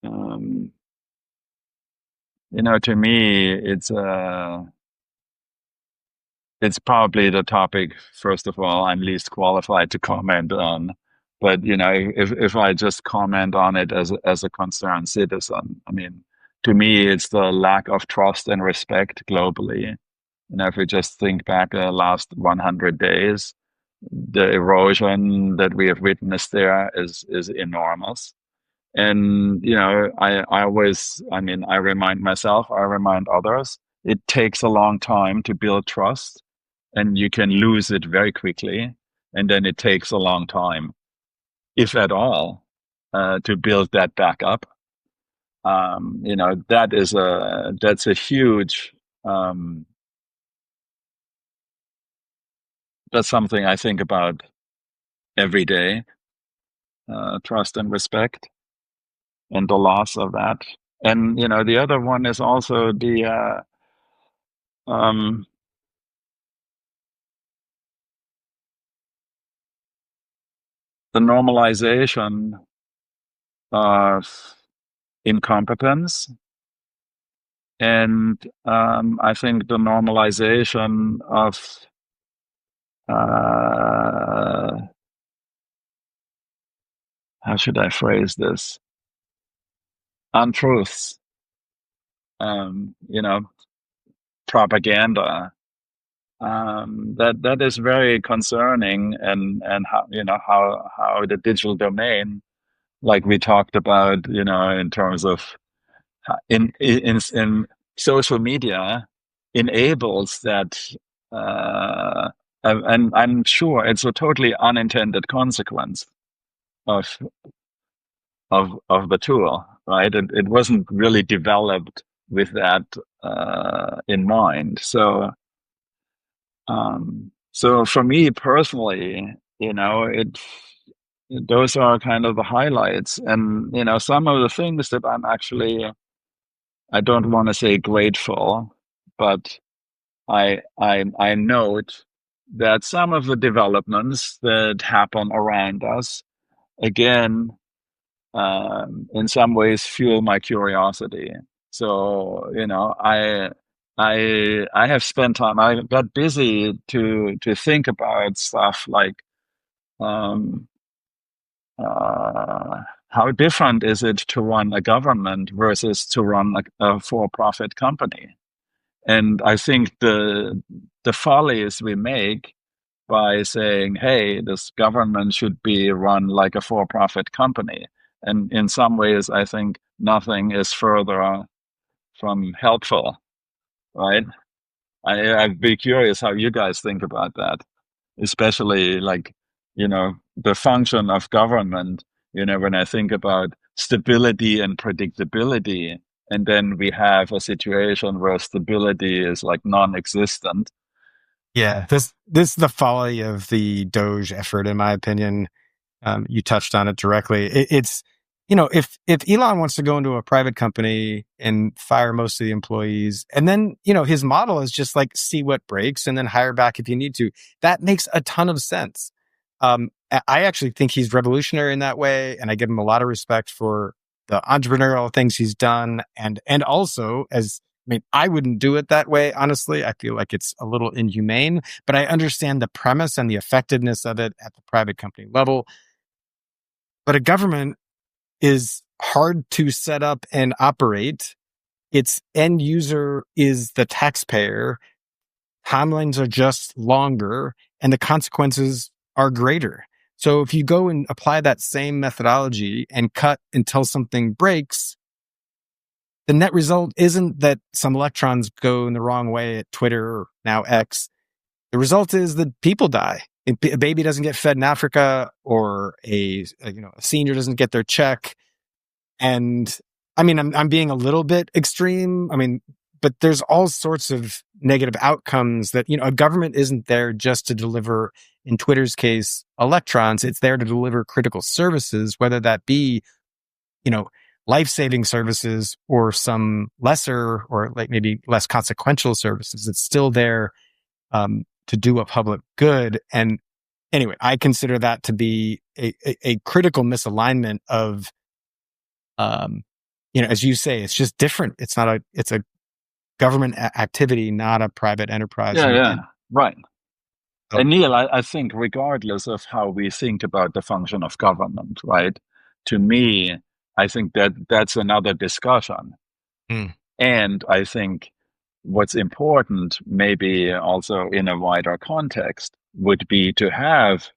Um, to me, it's probably the topic, first of all, I'm least qualified to comment on. But if I just comment on it as a concerned citizen, I mean, to me, it's the lack of trust and respect globally. If we just think back the last 100 days, the erosion that we have witnessed there is enormous. And I always, I mean, I remind myself, I remind others, it takes a long time to build trust, and you can lose it very quickly. And then it takes a long time, if at all, to build that back up. That's a huge, that's something I think about every day, trust and respect, and the loss of that. And the other one is also um, the normalization of incompetence, and I think the normalization of how should I phrase this, untruths, um, you know, propaganda. That is very concerning, and how the digital domain, like we talked about, in terms of in social media, enables that, and I'm sure it's a totally unintended consequence of the tool, right? It wasn't really developed with that in mind. So for me personally, those are kind of the highlights, and some of the things that I don't want to say grateful, but I note that some of the developments that happen around us, again, in some ways fuel my curiosity. So, I have spent time. I got busy to think about stuff like, um, how different is it to run a government versus to run a for-profit company? And I think the follies we make by saying, "Hey, this government should be run like a for-profit company," and in some ways, I think nothing is further from helpful, right? I'd be curious how you guys think about that, especially like, the function of government, when I think about stability and predictability, and then we have a situation where stability is like non-existent. Yeah, this is the folly of the Doge effort, in my opinion. You touched on it directly. It's, if Elon wants to go into a private company and fire most of the employees, and then, his model is just like see what breaks and then hire back if you need to. That makes a ton of sense. I actually think he's revolutionary in that way, and I give him a lot of respect for the entrepreneurial things he's done, and also I wouldn't do it that way, honestly. I feel like it's a little inhumane, but I understand the premise and the effectiveness of it at the private company level. But a government is hard to set up and operate. Its end user is the taxpayer. Timelines are just longer and the consequences are greater. So if you go and apply that same methodology and cut until something breaks, the net result isn't that some electrons go in the wrong way at Twitter or now X. The result is that people die. A baby doesn't get fed in Africa, or a senior doesn't get their check. And I mean, I'm being a little bit extreme. I mean, but there's all sorts of negative outcomes that, a government isn't there just to deliver, in Twitter's case, electrons. It's there to deliver critical services, whether that be, life-saving services or some lesser or like maybe less consequential services. It's still there to do a public good. And anyway, I consider that to be a critical misalignment of, as you say, it's just different. It's a government activity, not a private enterprise. Yeah, right. Oh. And Neil, I think regardless of how we think about the function of government, right? To me, I think that's another discussion. Mm. And I think what's important, maybe also in a wider context, would be to have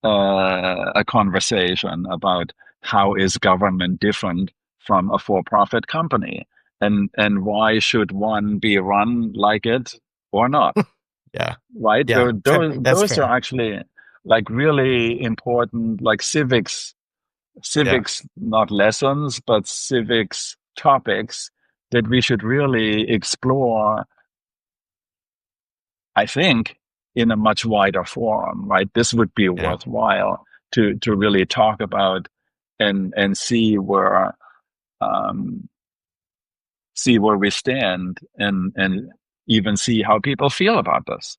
a conversation about how is government different from a for-profit company, and why should one be run like it or not? Yeah. Right. Yeah. Those Fair. are actually like really important, like civics, not lessons, but civics topics that we should really explore, I think, in a much wider forum, right? This would be worthwhile to really talk about and see where we stand, and even see how people feel about this,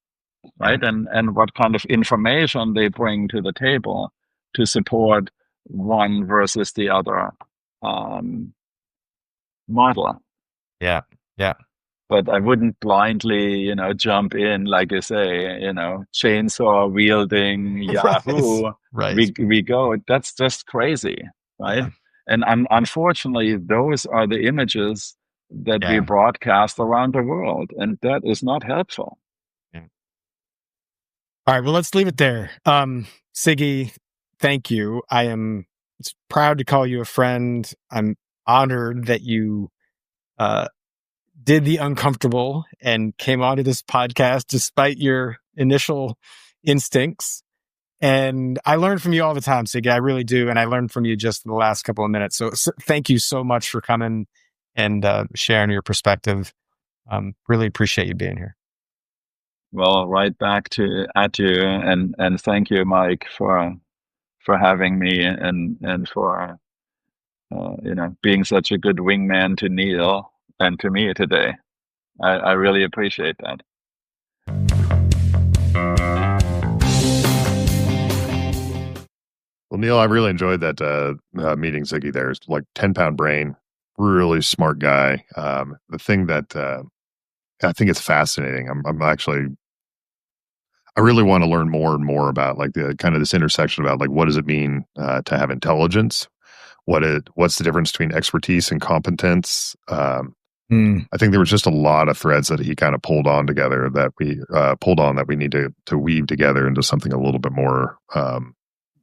right? And what kind of information they bring to the table to support one versus the other model. Yeah. Yeah. But I wouldn't blindly, jump in, like you say, chainsaw wielding Yahoo. Right. We go. That's just crazy, right? Yeah. And unfortunately, those are the images that we Yeah. broadcast around the world, and that is not helpful. Yeah. All right. Well, let's leave it there. Siggy, thank you. I am proud to call you a friend. I'm honored that you did the uncomfortable and came onto this podcast despite your initial instincts. And I learn from you all the time, Siggy. I really do. And I learned from you just in the last couple of minutes. So thank you so much for coming and sharing your perspective. Really appreciate you being here. Well, right back at you, and thank you, Mike, for having me and for being such a good wingman to Neil and to me today. I really appreciate that. Well, Neil, I really enjoyed that meeting Ziggy there. It's like 10-pound brain, really smart guy. The thing that I think it's fascinating. I'm actually, I really want to learn more and more about like the kind of this intersection about like what does it mean to have intelligence? What's the difference between expertise and competence? I think there was just a lot of threads that he kind of pulled on together that we that we need to weave together into something a little bit more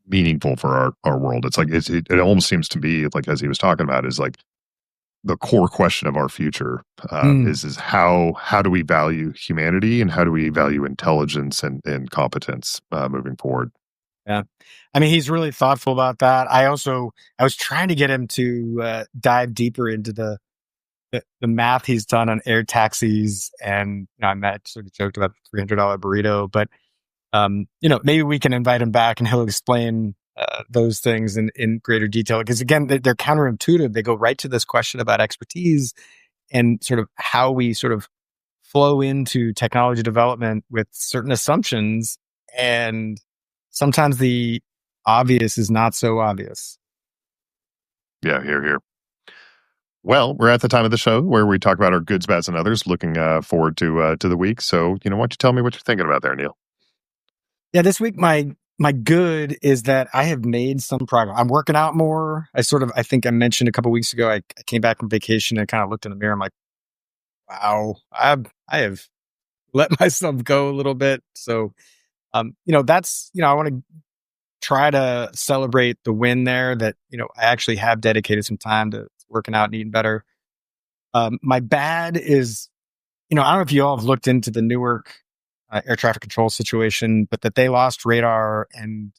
meaningful for our world. It's like it almost seems to be like, as he was talking about, is like the core question of our future is how do we value humanity and how do we value intelligence and competence moving forward. Yeah. I mean, he's really thoughtful about that. I was trying to get him to dive deeper into the math he's done on air taxis, and I sort of joked about the $300 burrito, but maybe we can invite him back and he'll explain those things in greater detail. Because again, they're counterintuitive. They go right to this question about expertise and sort of how we sort of flow into technology development with certain assumptions, and sometimes the obvious is not so obvious. Yeah, here. Well, we're at the time of the show where we talk about our goods, bads, and others. Looking forward to the week. So, why don't you tell me what you're thinking about there, Neil? Yeah, this week my good is that I have made some progress. I'm working out more. I think I mentioned a couple weeks ago. I came back from vacation and kind of looked in the mirror. I'm like, wow, I have let myself go a little bit. So, that's I want to try to celebrate the win there. That I actually have dedicated some time to working out and eating better. My bad is, I don't know if you all have looked into the Newark air traffic control situation, but that they lost radar and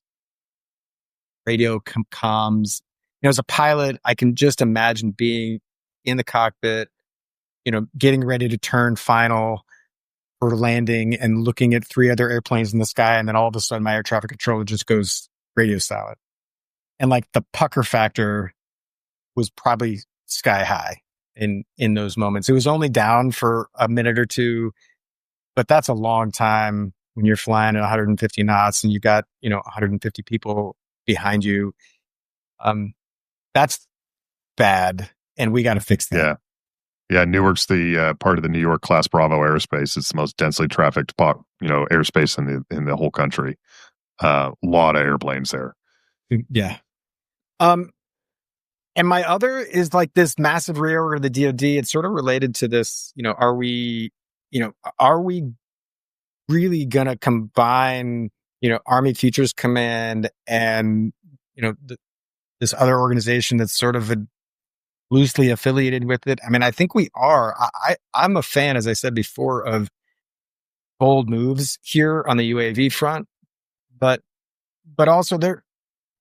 radio comms. As a pilot, I can just imagine being in the cockpit, getting ready to turn final for landing and looking at 3 other airplanes in the sky. And then all of a sudden my air traffic controller just goes radio silent. And like the pucker factor was probably sky high in those moments. It was only down for a minute or two, but that's a long time when you're flying at 150 knots and you got, 150 people behind you. That's bad, and we got to fix that. Yeah. Newark's the part of the New York Class Bravo airspace. It's the most densely trafficked, airspace in the whole country. Lot of airplanes there. Yeah. And my other is like this massive reorg of the DoD. It's sort of related to this. Are we really gonna combine, Army Futures Command and this other organization that's sort of loosely affiliated with it? I mean, I think we are. I'm a fan, as I said before, of bold moves here on the UAV front, but also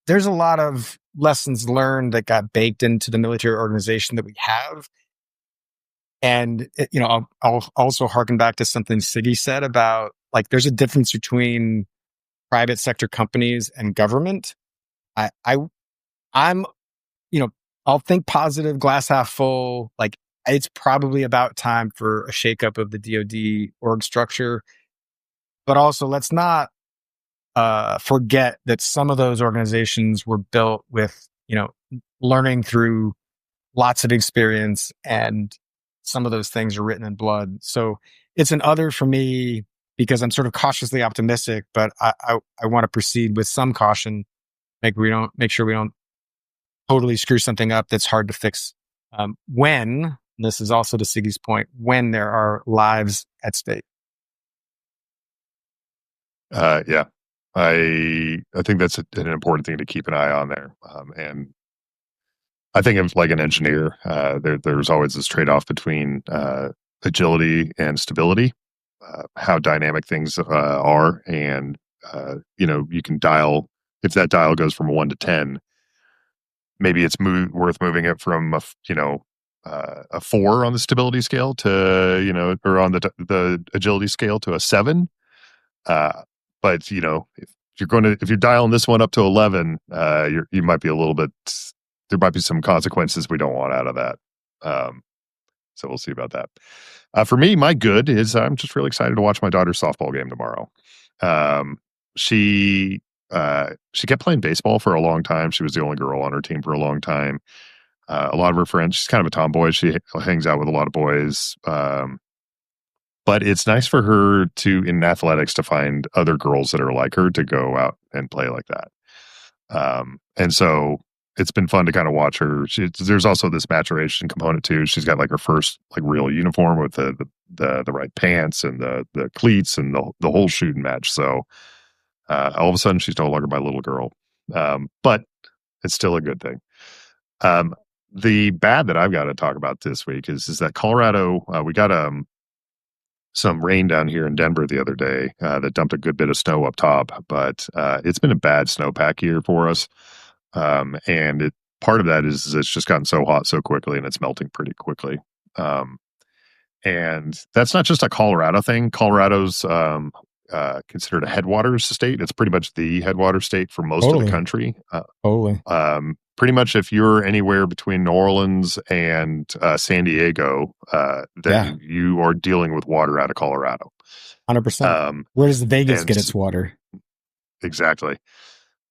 there's a lot of lessons learned that got baked into the military organization that we have. And, I'll also harken back to something Siggy said about like, there's a difference between private sector companies and government. I'm, I'll think positive, glass half full. Like, it's probably about time for a shakeup of the DoD org structure. But also, let's not forget that some of those organizations were built with, learning through lots of experience, and some of those things are written in blood. So it's an other for me because I'm sort of cautiously optimistic, but I want to proceed with some caution. Make sure we don't totally screw something up that's hard to fix. When, this is also to Siggy's point, when there are lives at stake. Yeah. I think that's an important thing to keep an eye on there. And I think of like an engineer, there's always this trade-off between agility and stability, how dynamic things are. And, you can dial, if that dial goes from 1 to 10, maybe it's worth moving it from, a 4 on the stability scale to, or on the agility scale to a 7. But if you're dialing this one up to 11, you might be a little bit. There might be some consequences we don't want out of that. So we'll see about that. For me, my good is I'm just really excited to watch my daughter's softball game tomorrow. She kept playing baseball for a long time. She was the only girl on her team for a long time. A lot of her friends, she's kind of a tomboy. She hangs out with a lot of boys. But it's nice for her in athletics to find other girls that are like her to go out and play like that. And so it's been fun to kind of watch her. There's also this maturation component too. She's got like her first like real uniform with the right pants and the cleats and the whole shooting match. So all of a sudden she's no longer my little girl. But it's still a good thing. The bad that I've got to talk about this week is that Colorado, we got some rain down here in Denver the other day that dumped a good bit of snow up top, but it's been a bad snowpack year for us. And part of that is it's just gotten so hot so quickly and it's melting pretty quickly. And that's not just a Colorado thing. Colorado's considered a headwaters state. It's pretty much the headwater state for most of the country. Totally. Pretty much if you're anywhere between New Orleans and San Diego, then you are dealing with water out of Colorado. 100%. Where does Vegas get its water? Exactly.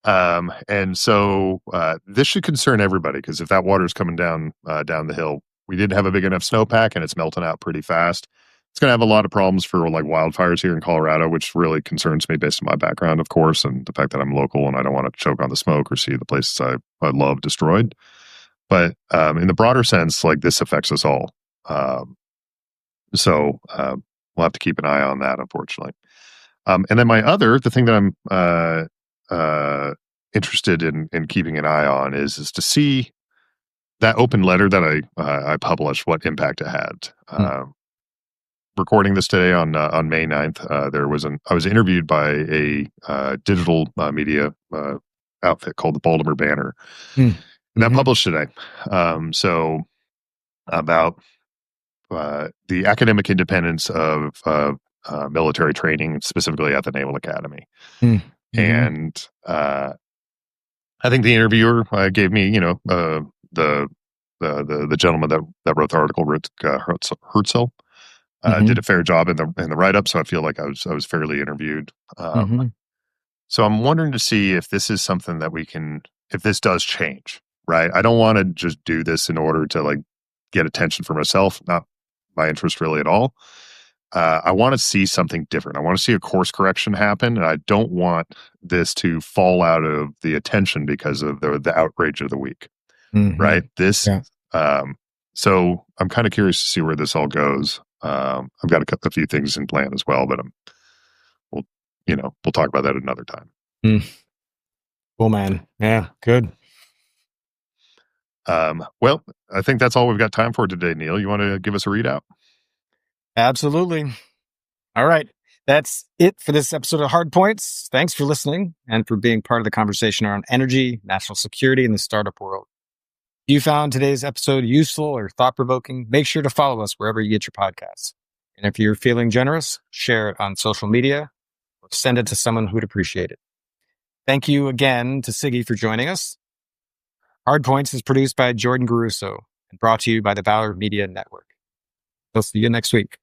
And so this should concern everybody because if that water is coming down the hill, we didn't have a big enough snowpack and it's melting out pretty fast. It's going to have a lot of problems for like wildfires here in Colorado, which really concerns me based on my background, of course, and the fact that I'm local and I don't want to choke on the smoke or see the places I love destroyed. But in the broader sense, like this affects us all. So we'll have to keep an eye on that, unfortunately. And then the thing that I'm interested in keeping an eye on is to see that open letter that I published, what impact it had. Recording this today on May 9th, I was interviewed by a digital media outfit called the Baltimore Banner, and that published today. So about the academic independence of military training, specifically at the Naval Academy, and I think the interviewer gave me, the gentleman that wrote the article, Herzl. Did a fair job in the write up, so I feel like I was fairly interviewed. So I'm wondering to see if this is something that if this does change, right? I don't want to just do this in order to like get attention for myself, not my interest really at all. I want to see something different. I want to see a course correction happen, and I don't want this to fall out of the attention because of the outrage of the week, right? So I'm kind of curious to see where this all goes. I've got a few things in plan as well, but we'll talk about that another time. Cool, man. Yeah, good. Well, I think that's all we've got time for today, Neil. You want to give us a readout? Absolutely. All right. That's it for this episode of Hardpoints. Thanks for listening and for being part of the conversation around energy, national security, and the startup world. If you found today's episode useful or thought-provoking, make sure to follow us wherever you get your podcasts. And if you're feeling generous, share it on social media or send it to someone who'd appreciate it. Thank you again to Siggy for joining us. Hardpoints is produced by Jordan Garuso and brought to you by the Valor Media Network. We'll see you next week.